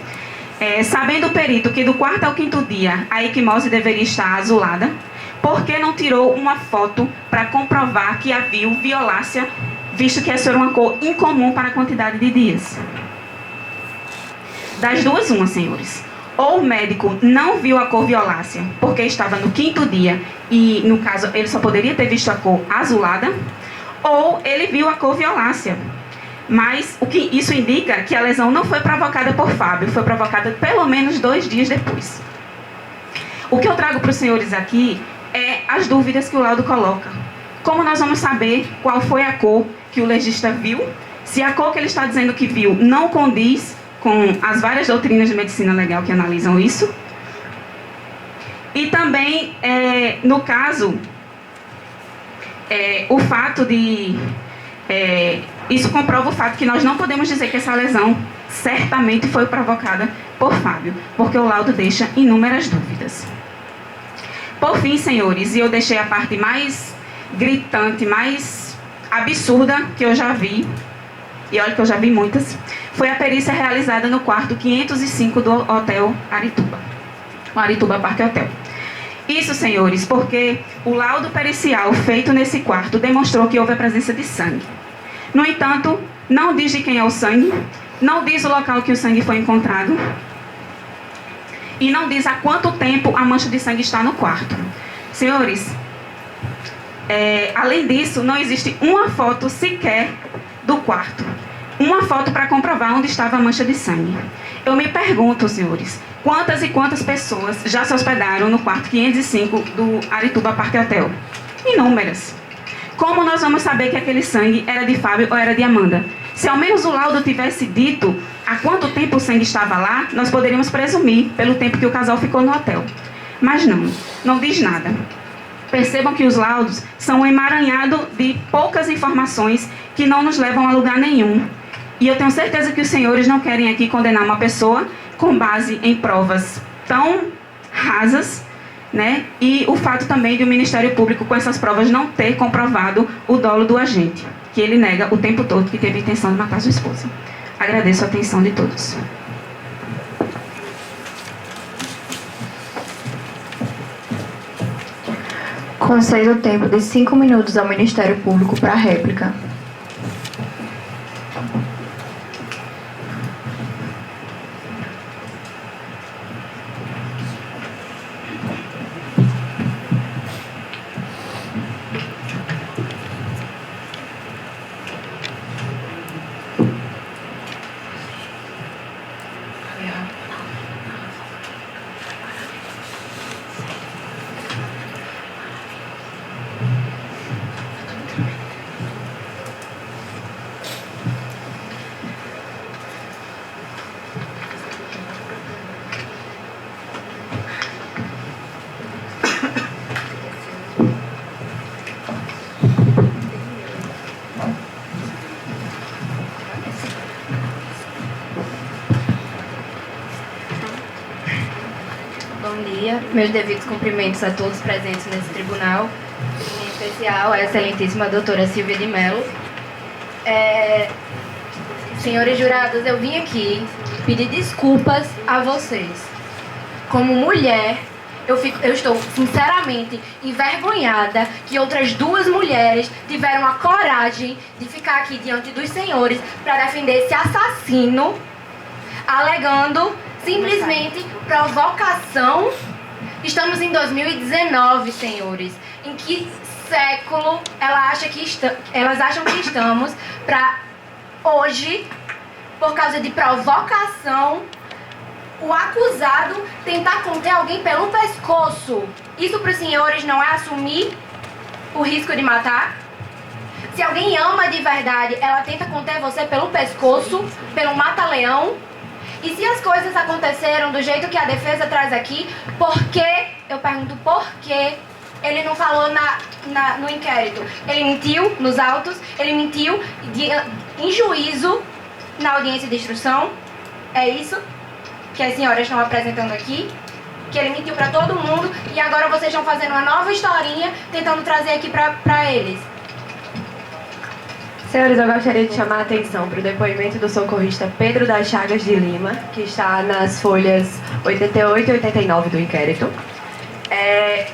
sabendo o perito que do 4º ao 5º dia a equimose deveria estar azulada, por que não tirou uma foto para comprovar que havia violácea, visto que essa era uma cor incomum para a quantidade de dias? Das duas, uma, senhores. Ou o médico não viu a cor violácea porque estava no 5º dia e, no caso, ele só poderia ter visto a cor azulada, ou ele viu a cor violácea. Mas o que isso indica que a lesão não foi provocada por Fábio, foi provocada pelo menos 2 dias depois. O que eu trago para os senhores aqui é as dúvidas que o laudo coloca. Como nós vamos saber qual foi a cor que o legista viu, se a cor que ele está dizendo que viu não condiz com as várias doutrinas de medicina legal que analisam isso? E também, no caso, o fato de... isso comprova o fato que nós não podemos dizer que essa lesão certamente foi provocada por Fábio, porque o laudo deixa inúmeras dúvidas. Por fim, senhores, e eu deixei a parte mais gritante, mais absurda que eu já vi, e olha que eu já vi muitas, foi a perícia realizada no quarto 505 do Hotel Arituba, o Arituba Parque Hotel. Isso, senhores, porque o laudo pericial feito nesse quarto demonstrou que houve a presença de sangue. No entanto, não diz de quem é o sangue, não diz o local que o sangue foi encontrado e não diz há quanto tempo a mancha de sangue está no quarto. Senhores, além disso, não existe uma foto sequer do quarto. Uma foto para comprovar onde estava a mancha de sangue. Eu me pergunto, senhores, quantas e quantas pessoas já se hospedaram no quarto 505 do Arituba Parque Hotel? Inúmeras. Como nós vamos saber que aquele sangue era de Fábio ou era de Amanda? Se ao menos o laudo tivesse dito há quanto tempo o sangue estava lá, nós poderíamos presumir pelo tempo que o casal ficou no hotel. Mas não diz nada. Percebam que os laudos são um emaranhado de poucas informações que não nos levam a lugar nenhum. E eu tenho certeza que os senhores não querem aqui condenar uma pessoa com base em provas tão rasas, né? E o fato também de o Ministério Público, com essas provas, não ter comprovado o dolo do agente, que ele nega o tempo todo que teve intenção de matar sua esposa. Agradeço a atenção de todos. Concedo tempo de 5 minutos ao Ministério Público para réplica. Bom dia, meus devidos cumprimentos a todos presentes nesse tribunal, em especial a excelentíssima doutora Silvia de Mello. Senhores jurados, eu vim aqui pedir desculpas a vocês. Como mulher, eu estou sinceramente envergonhada que outras 2 mulheres tiveram a coragem de ficar aqui diante dos senhores para defender esse assassino, alegando simplesmente provocação. Estamos em 2019, senhores. Em que século elas acham que estamos para hoje, por causa de provocação, o acusado tentar conter alguém pelo pescoço? Isso para os senhores não é assumir o risco de matar? Se alguém ama de verdade, ela tenta conter você pelo pescoço, pelo mata-leão? E se as coisas aconteceram do jeito que a defesa traz aqui, por que, eu pergunto, por que ele não falou no inquérito? Ele mentiu nos autos, ele mentiu em juízo na audiência de instrução? É isso que as senhoras estão apresentando aqui? Que ele mentiu para todo mundo e agora vocês estão fazendo uma nova historinha tentando trazer aqui para eles? Senhores, eu gostaria de chamar a atenção para o depoimento do socorrista Pedro das Chagas de Lima, que está nas folhas 88 e 89 do inquérito.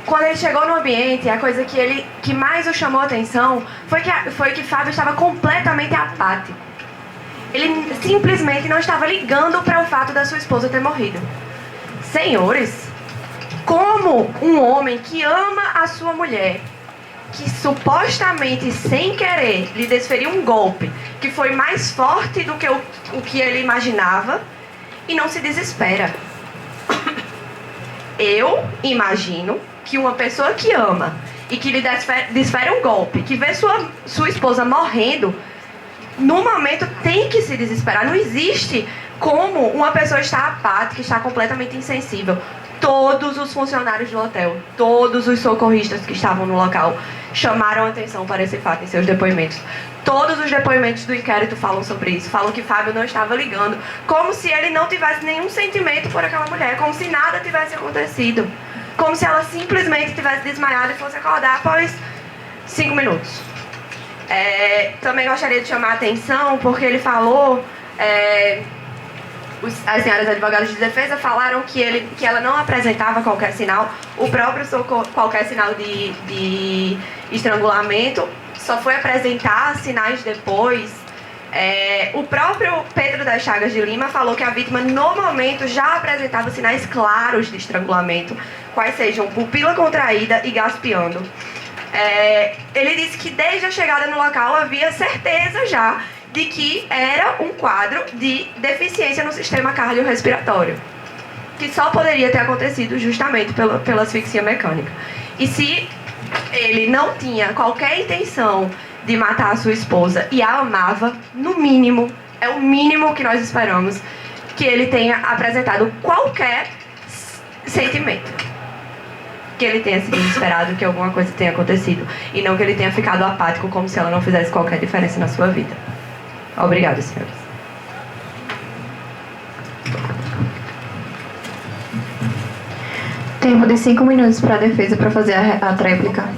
Quando ele chegou no ambiente, a coisa que mais o chamou a atenção foi que Fábio estava completamente apático. Ele simplesmente não estava ligando para o fato da sua esposa ter morrido. Senhores, como um homem que ama a sua mulher, que supostamente, sem querer, lhe desferiu um golpe que foi mais forte do que o que ele imaginava, e não se desespera. Eu imagino que uma pessoa que ama e que lhe desfere um golpe, que vê sua esposa morrendo, no momento tem que se desesperar. Não existe como uma pessoa estar apática, estar completamente insensível. Todos os funcionários do hotel, todos os socorristas que estavam no local chamaram atenção para esse fato em seus depoimentos. Todos os depoimentos do inquérito falam sobre isso. Falam que Fábio não estava ligando, como se ele não tivesse nenhum sentimento por aquela mulher, como se nada tivesse acontecido, como se ela simplesmente tivesse desmaiado e fosse acordar após 5 minutos. Também gostaria de chamar a atenção porque ele falou as senhoras advogadas de defesa falaram que ela não apresentava qualquer sinal, o próprio qualquer sinal de estrangulamento, só foi apresentar sinais depois. O próprio Pedro das Chagas de Lima falou que a vítima, no momento, já apresentava sinais claros de estrangulamento, quais sejam pupila contraída e gaspando. Ele disse que desde a chegada no local havia certeza já de que era um quadro de deficiência no sistema cardiorrespiratório, que só poderia ter acontecido justamente pela asfixia mecânica. E se ele não tinha qualquer intenção de matar a sua esposa e a amava, no mínimo, é o mínimo que nós esperamos, que ele tenha apresentado qualquer sentimento. Que ele tenha sido desesperado, que alguma coisa tenha acontecido. E não que ele tenha ficado apático, como se ela não fizesse qualquer diferença na sua vida. Obrigada, senhores. Tempo de 5 minutos para a defesa para fazer a tréplica.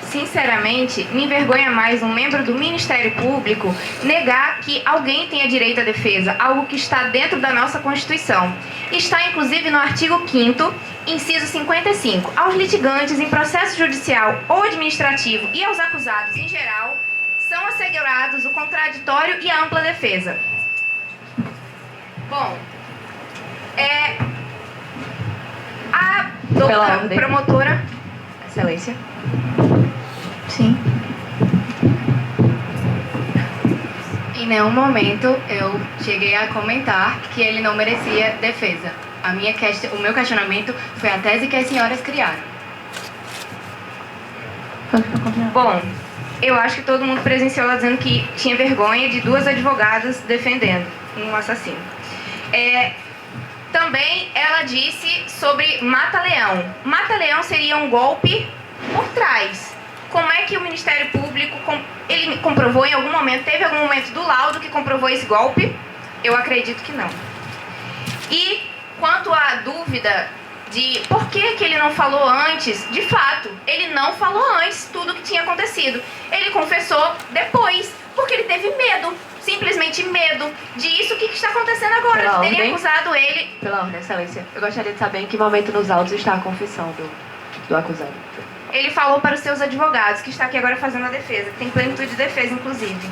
Sinceramente, me envergonha mais um membro do Ministério Público negar que alguém tenha direito à defesa, algo que está dentro da nossa Constituição. Está, inclusive, no artigo 5º, inciso 55. Aos litigantes em processo judicial ou administrativo e aos acusados em geral, são assegurados o contraditório e a ampla defesa. Bom, a doutora promotora, excelência. Sim. Em nenhum momento eu cheguei a comentar que ele não merecia defesa. O meu questionamento foi a tese que as senhoras criaram. Bom, eu acho que todo mundo presenciou ela dizendo que tinha vergonha de 2 advogadas defendendo um assassino. Também ela disse sobre mata-leão. Mata-leão seria um golpe por trás. Como é que o Ministério Público, ele comprovou em algum momento, teve algum momento do laudo que comprovou esse golpe? Eu acredito que não. E quanto à dúvida de por que ele não falou antes, de fato, ele não falou antes tudo o que tinha acontecido. Ele confessou depois, porque ele teve medo, simplesmente medo disso que está acontecendo agora. Pela Teria ordem? acusado ele. Pela ordem, excelência, eu gostaria de saber em que momento nos autos está a confissão do acusado. Ele falou para os seus advogados, que está aqui agora fazendo a defesa, que tem plenitude de defesa, inclusive.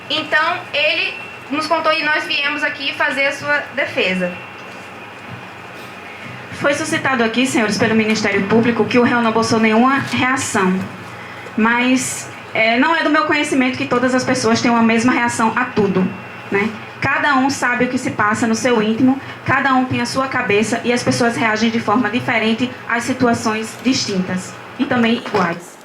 Então, ele nos contou e nós viemos aqui fazer a sua defesa. Foi suscitado aqui, senhores, pelo Ministério Público, que o réu não bolsou nenhuma reação. Mas não é do meu conhecimento que todas as pessoas tenham a mesma reação a tudo, né? Cada um sabe o que se passa no seu íntimo, cada um tem a sua cabeça e as pessoas reagem de forma diferente às situações distintas e também iguais.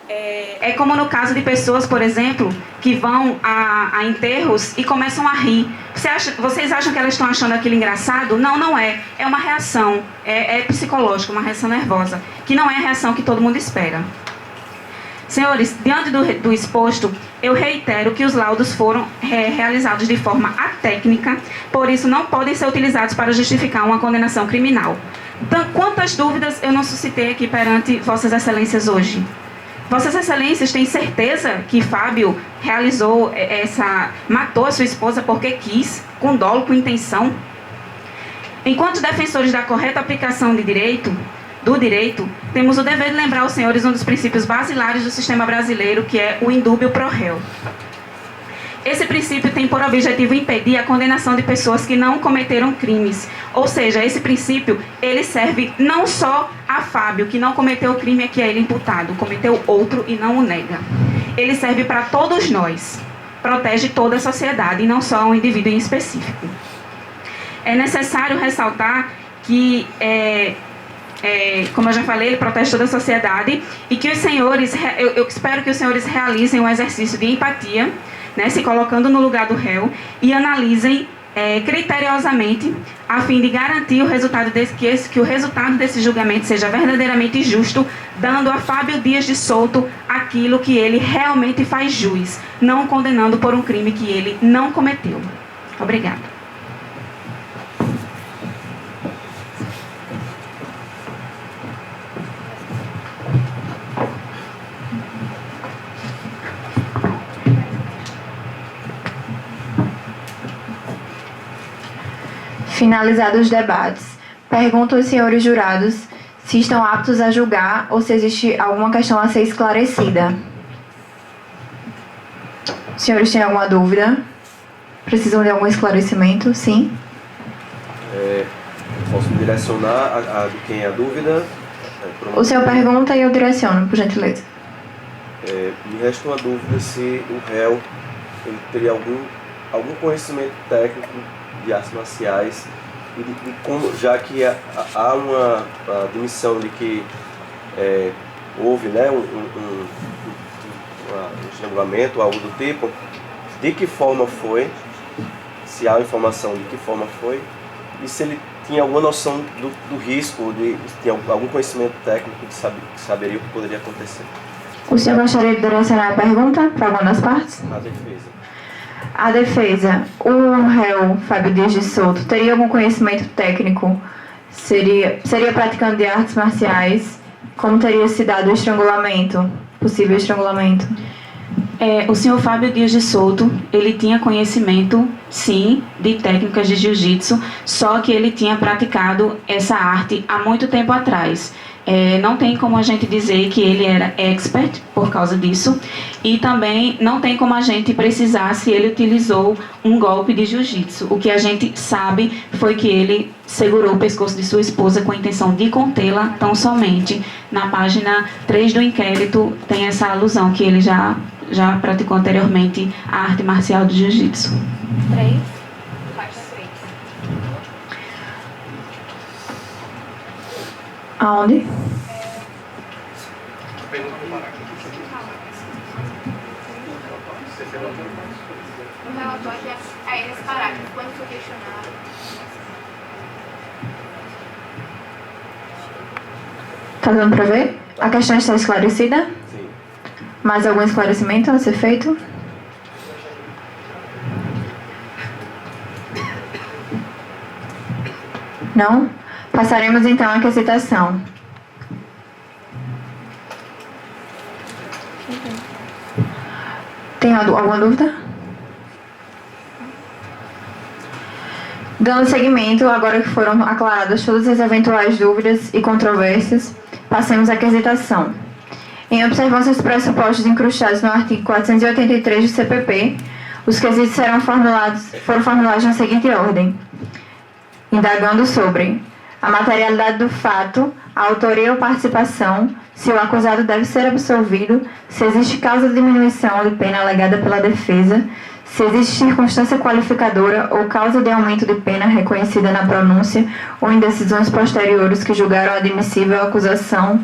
É como no caso de pessoas, por exemplo, que vão a enterros e começam a rir. Vocês acham que elas estão achando aquilo engraçado? Não, não é. É uma reação, é psicológica, uma reação nervosa, que não é a reação que todo mundo espera. Senhores, diante do exposto, eu reitero que os laudos foram realizados de forma atécnica, por isso não podem ser utilizados para justificar uma condenação criminal. Então, quantas dúvidas eu não suscitei aqui perante Vossas Excelências hoje? Vossas Excelências têm certeza que Fábio matou a sua esposa porque quis, com dolo, com intenção? Enquanto defensores da correta aplicação do direito, temos o dever de lembrar aos senhores um dos princípios basilares do sistema brasileiro, que é o indúbio pro réu. Esse princípio tem por objetivo impedir a condenação de pessoas que não cometeram crimes. Ou seja, esse princípio, ele serve não só a Fábio, que não cometeu o crime a que é ele imputado, cometeu outro e não o nega. Ele serve para todos nós, protege toda a sociedade e não só um indivíduo em específico. É necessário ressaltar que como eu já falei, ele protege toda a sociedade e que os senhores, eu espero que os senhores realizem um exercício de empatia, né, se colocando no lugar do réu e analisem criteriosamente a fim de garantir o resultado que o resultado desse julgamento seja verdadeiramente justo, dando a Fábio Dias de Souto aquilo que ele realmente faz jus, não condenando por um crime que ele não cometeu. Obrigada. Finalizados os debates, pergunto aos senhores jurados se estão aptos a julgar ou se existe alguma questão a ser esclarecida. Os senhores têm alguma dúvida? Precisam de algum esclarecimento? Sim? Posso me direcionar a de quem é a dúvida? O senhor pergunta e eu direciono, por gentileza. Me resta uma dúvida se o réu ele teria algum conhecimento técnico de artes marciais e de como, já que há uma admissão de que houve, né, um estrangulamento, algo do tipo, de que forma foi, se há informação de que forma foi, e se ele tinha alguma noção do risco, se tinha algum conhecimento técnico de saberia o que poderia acontecer. O senhor gostaria de direcionar a pergunta para alguma das partes? A defesa. A defesa, o réu Fábio Dias de Souto teria algum conhecimento técnico? Seria praticante de artes marciais? Como teria se dado o estrangulamento? Possível estrangulamento? O senhor Fábio Dias de Souto, ele tinha conhecimento, sim, de técnicas de jiu-jitsu, só que ele tinha praticado essa arte há muito tempo atrás. Não tem como a gente dizer que ele era expert por causa disso, e também não tem como a gente precisar se ele utilizou um golpe de jiu-jitsu. O que a gente sabe foi que ele segurou o pescoço de sua esposa com a intenção de contê-la tão somente. Na página 3 do inquérito tem essa alusão que ele já praticou anteriormente a arte marcial do jiu-jitsu. 3. Página 3. Aonde? No relatório, aí nesse parágrafo, quando for questionado. Tá dando para ver? A questão está esclarecida? Sim. Mais algum esclarecimento a ser feito? Não? Passaremos então à quesitação. Tem alguma dúvida? Dando seguimento, agora que foram aclaradas todas as eventuais dúvidas e controvérsias, passemos à quesitação. Em observância aos pressupostos incrustados no artigo 483 do CPP, os quesitos foram formulados na seguinte ordem: indagando sobre a materialidade do fato, a autoria ou participação, se o acusado deve ser absolvido, se existe causa de diminuição de pena alegada pela defesa, se existe circunstância qualificadora ou causa de aumento de pena reconhecida na pronúncia ou em decisões posteriores que julgaram admissível a acusação.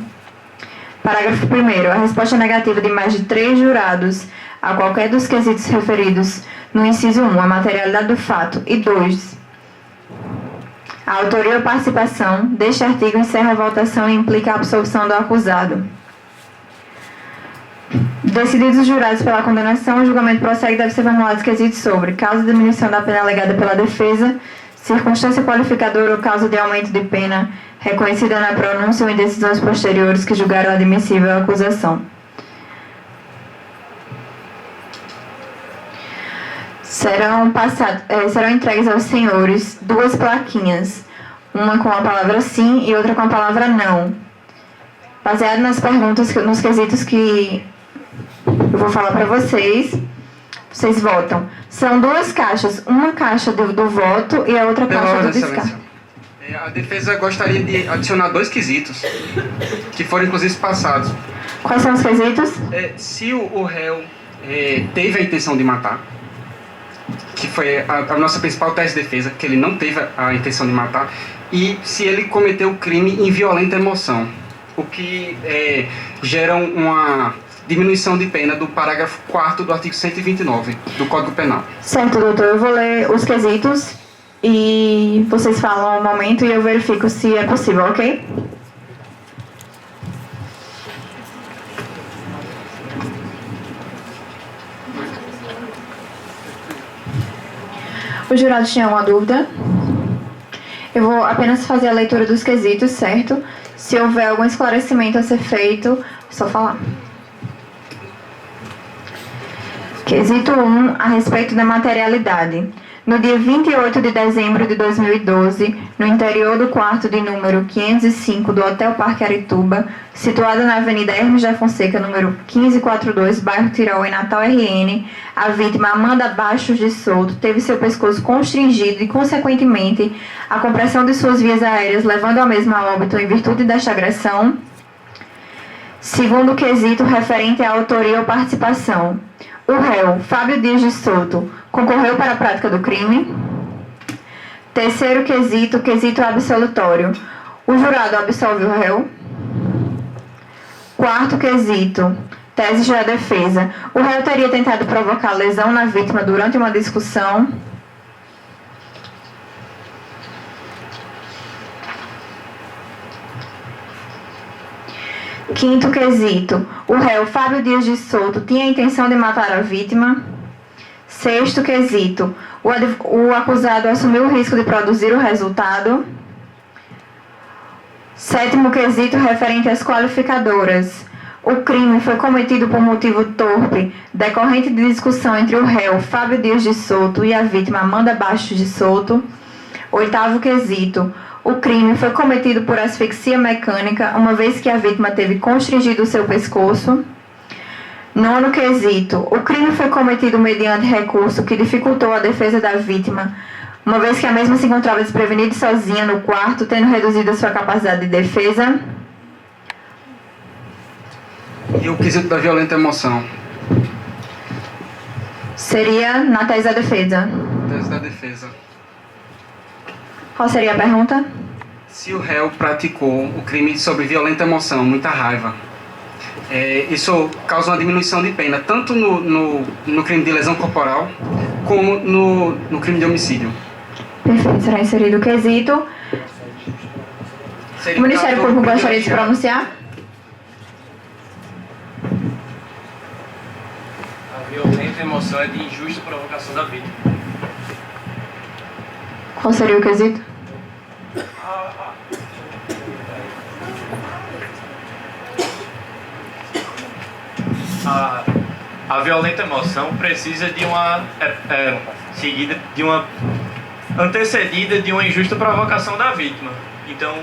Parágrafo 1º. A resposta negativa de mais de 3 jurados a qualquer dos quesitos referidos no inciso 1, a materialidade do fato, e 2, a autoria ou participação deste artigo encerra a votação e implica a absolvição do acusado. Decididos os jurados pela condenação, o julgamento prossegue e deve ser formulado os quesitos sobre causa de diminuição da pena alegada pela defesa, circunstância qualificadora ou causa de aumento de pena reconhecida na pronúncia ou em decisões posteriores que julgaram admissível a acusação. Serão entregues aos senhores 2 plaquinhas, uma com a palavra sim e outra com a palavra não. Baseado nas perguntas, nos quesitos que eu vou falar para vocês votam. São 2 caixas, uma caixa do voto e a outra caixa do descarte. A defesa gostaria de adicionar 2 quesitos, que foram inclusive passados. Quais são os quesitos? Se o réu teve a intenção de matar, que foi a nossa principal tese de defesa, que ele não teve a intenção de matar, e se ele cometeu o crime em violenta emoção, o que gera uma diminuição de pena do parágrafo 4º do artigo 129 do Código Penal. Certo, doutor. Eu vou ler os quesitos e vocês falam um momento e eu verifico se é possível, ok? Os jurados tinham alguma dúvida? Eu vou apenas fazer a leitura dos quesitos, certo? Se houver algum esclarecimento a ser feito, é só falar. Quesito 1, a respeito da materialidade. No dia 28 de dezembro de 2012, no interior do quarto de número 505 do Hotel Parque Arituba, situado na Avenida Hermes da Fonseca, número 1542, bairro Tirol, em Natal, RN, a vítima Amanda Bastos de Souto teve seu pescoço constringido e, consequentemente, a compressão de suas vias aéreas, levando a mesma a óbito em virtude desta agressão. Segundo quesito referente à autoria ou participação, o réu, Fábio Dias de Souto, concorreu para a prática do crime. Terceiro quesito, quesito absolutório. O jurado absolve o réu. Quarto quesito, tese da defesa. O réu teria tentado provocar lesão na vítima durante uma discussão. Quinto quesito, o réu Fábio Dias de Souto tinha a intenção de matar a vítima. Sexto quesito, o acusado assumiu o risco de produzir o resultado. Sétimo quesito, referente às qualificadoras. O crime foi cometido por motivo torpe, decorrente de discussão entre o réu Fábio Dias de Souto e a vítima Amanda Bastos de Souto. Oitavo quesito, o crime foi cometido por asfixia mecânica, uma vez que a vítima teve constringido o seu pescoço. Nono quesito, o crime foi cometido mediante recurso que dificultou a defesa da vítima, uma vez que a mesma se encontrava desprevenida e sozinha no quarto, tendo reduzido a sua capacidade de defesa. E o quesito da violenta emoção? Seria na tese da defesa. Tese da defesa. Qual seria a pergunta? Se o réu praticou o crime sobre violenta emoção, muita raiva, isso causa uma diminuição de pena, tanto no crime de lesão corporal, como no crime de homicídio. Perfeito, será inserido o quesito. O Ministério Público gostaria de se pronunciar? A violenta emoção é de injusta provocação da vítima. Qual seria o quesito? A violenta emoção precisa de uma seguida de uma antecedida de uma injusta provocação da vítima. Então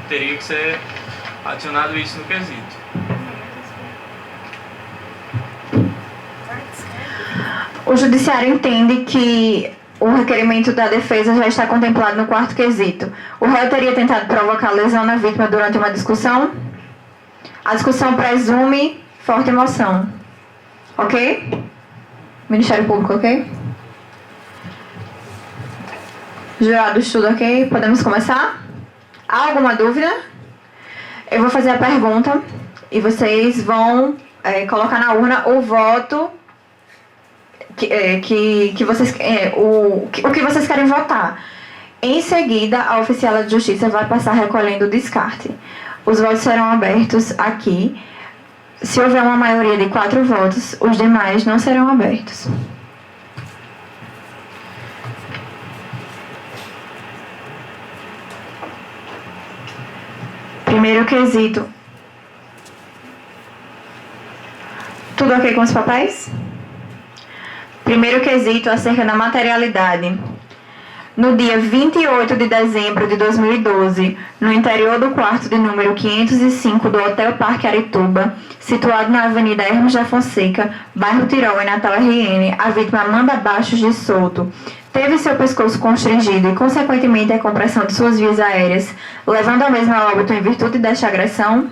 teria que ser adicionado isso no quesito. O judiciário entende que o requerimento da defesa já está contemplado no quarto quesito. O réu teria tentado provocar lesão na vítima durante uma discussão. A discussão presume forte emoção. Ok? Ministério Público, ok? Jurado, estudo, ok? Podemos começar? Há alguma dúvida? Eu vou fazer a pergunta e vocês vão colocar na urna o voto que vocês, o que vocês querem votar. Em seguida, a oficiala de justiça vai passar recolhendo o descarte. Os votos serão abertos aqui. Se houver uma maioria de 4 votos, os demais não serão abertos. Primeiro quesito. Tudo ok com os papéis? Primeiro quesito acerca da materialidade. No dia 28 de dezembro de 2012, no interior do quarto de número 505 do Hotel Parque Arituba, situado na Avenida Hermes da Fonseca, bairro Tirol, em Natal, RN, a vítima Amanda Bastos de Souto teve seu pescoço constringido e, consequentemente, a compressão de suas vias aéreas, levando a mesma a óbito em virtude desta agressão.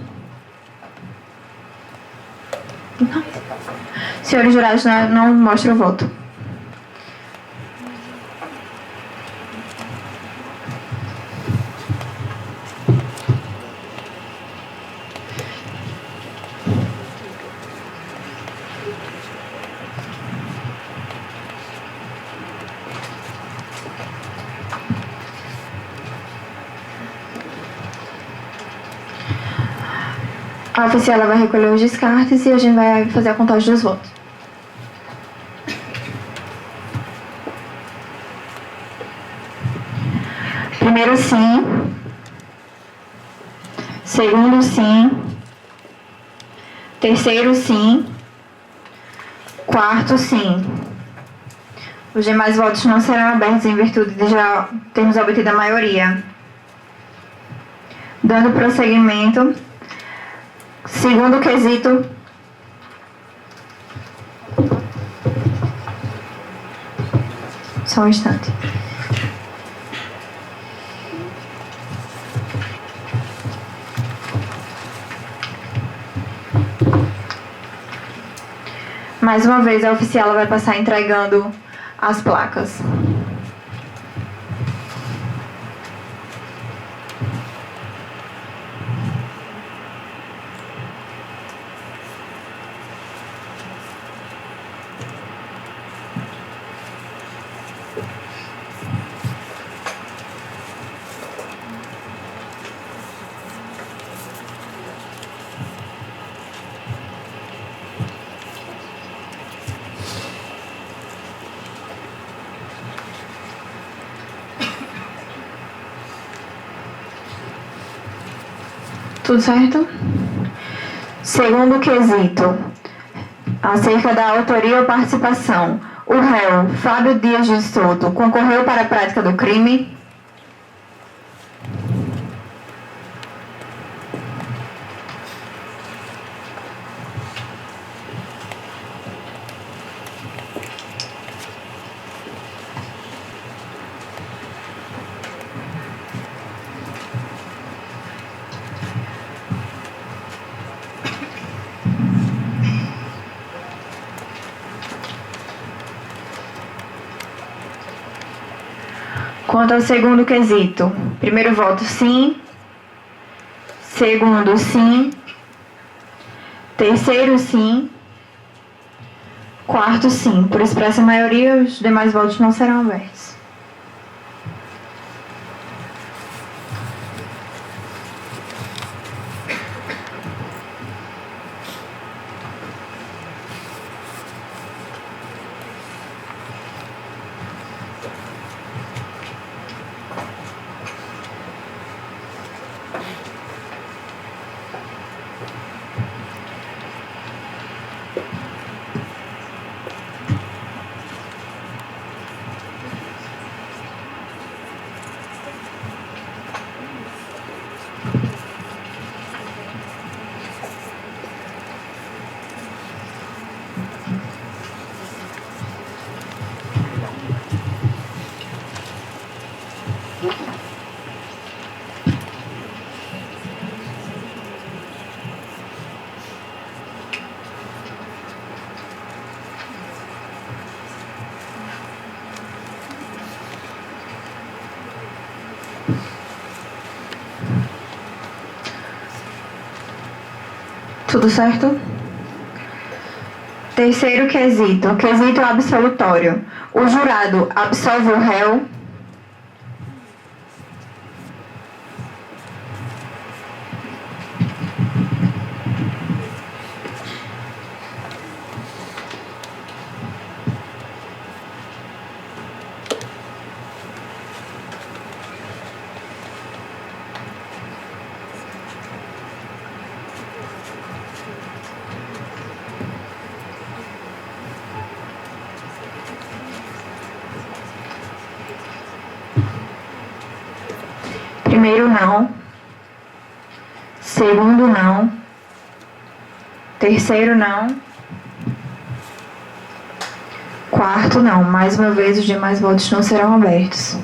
Senhores jurados, não mostre o voto. A oficial vai recolher os descartes e a gente vai fazer a contagem dos votos. Primeiro sim. Segundo sim. Terceiro sim. Quarto sim. Os demais votos não serão abertos em virtude de já termos obtido a maioria. Dando prosseguimento, segundo quesito. Só um instante. Mais uma vez, a oficial vai passar entregando as placas. Tudo certo? Segundo quesito, acerca da autoria ou participação. O réu, Fábio Dias de Souto, concorreu para a prática do crime? Quanto ao segundo quesito, primeiro voto sim, segundo sim, terceiro sim, quarto sim. Por expressa maioria, os demais votos não serão abertos. Tudo certo? Terceiro quesito, quesito absolutório. O jurado absolve o réu? Primeiro não, segundo não, terceiro não, quarto não. Mais uma vez, os demais votos não serão abertos.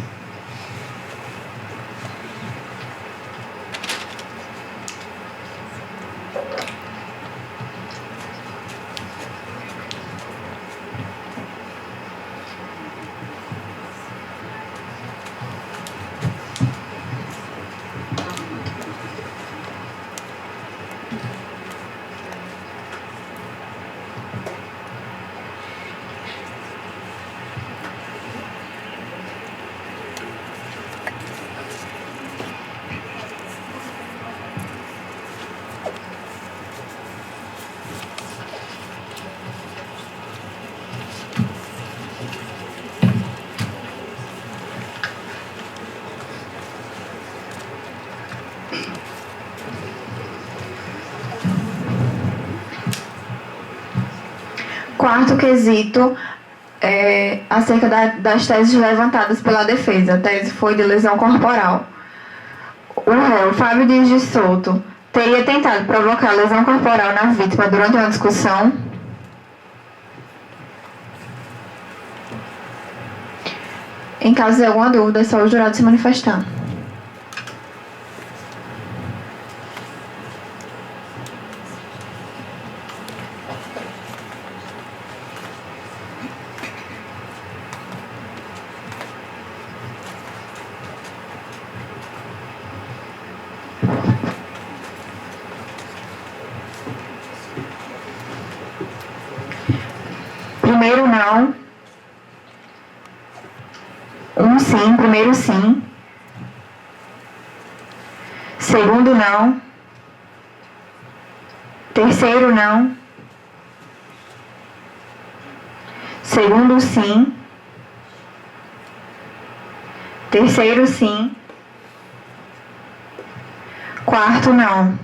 Quarto quesito, acerca das teses levantadas pela defesa. A tese foi de lesão corporal. O réu, Fábio Dias de Souto, teria tentado provocar lesão corporal na vítima durante uma discussão. Em caso de alguma dúvida, é só o jurado se manifestar. Primeiro não. Sim, primeiro sim. Segundo não. Terceiro não. Segundo sim. Terceiro sim. Quarto não.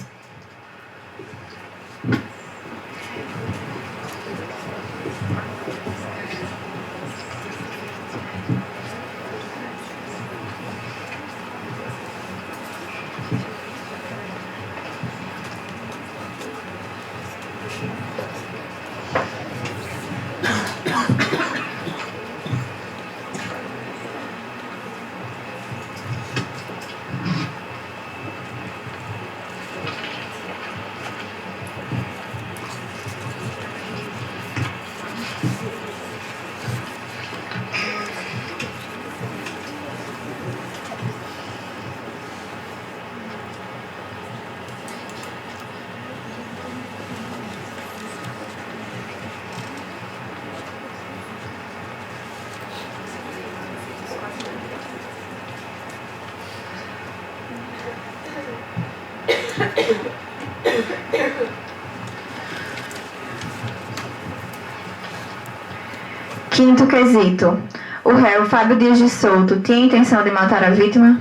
Quinto quesito. O réu Fábio Dias de Souto tinha intenção de matar a vítima?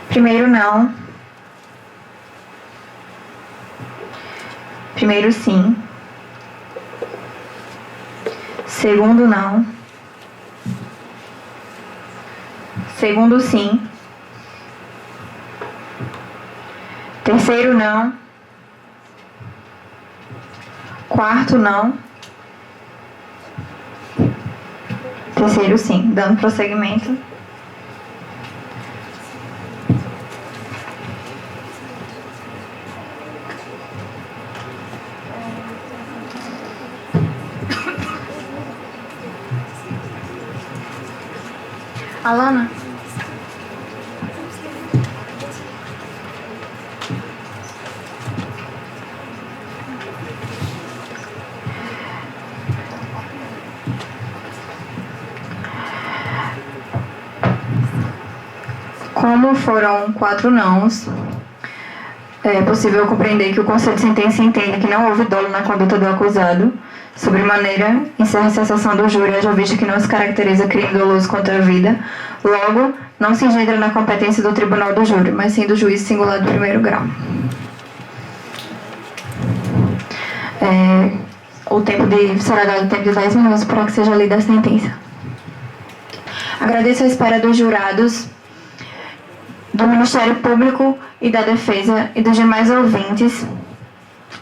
Primeiro não. Primeiro sim. Segundo não. Segundo sim. Terceiro não. Quarto não. Terceiro sim. Dando prosseguimento. Alana? Como foram 4 nãos, é possível compreender que o Conselho de Sentença entende que não houve dolo na conduta do acusado. Sobremaneira, encerra-se a sessão do júri, haja vista que não se caracteriza crime doloso contra a vida. Logo, não se engendra na competência do tribunal do júri, mas sim do juiz singular do primeiro grau. Será dado tempo de 10 minutos para que seja lida a sentença. Agradeço a espera dos jurados, do Ministério Público e da Defesa e dos demais ouvintes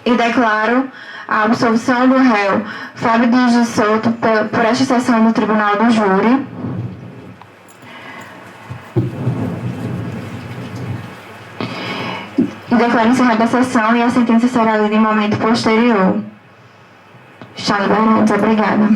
e declaro a absolvição do réu Fábio Dias de Souto por esta sessão do Tribunal do Júri. E declaro encerrada a sessão e a sentença será lida em momento posterior. Está liberado. Obrigada.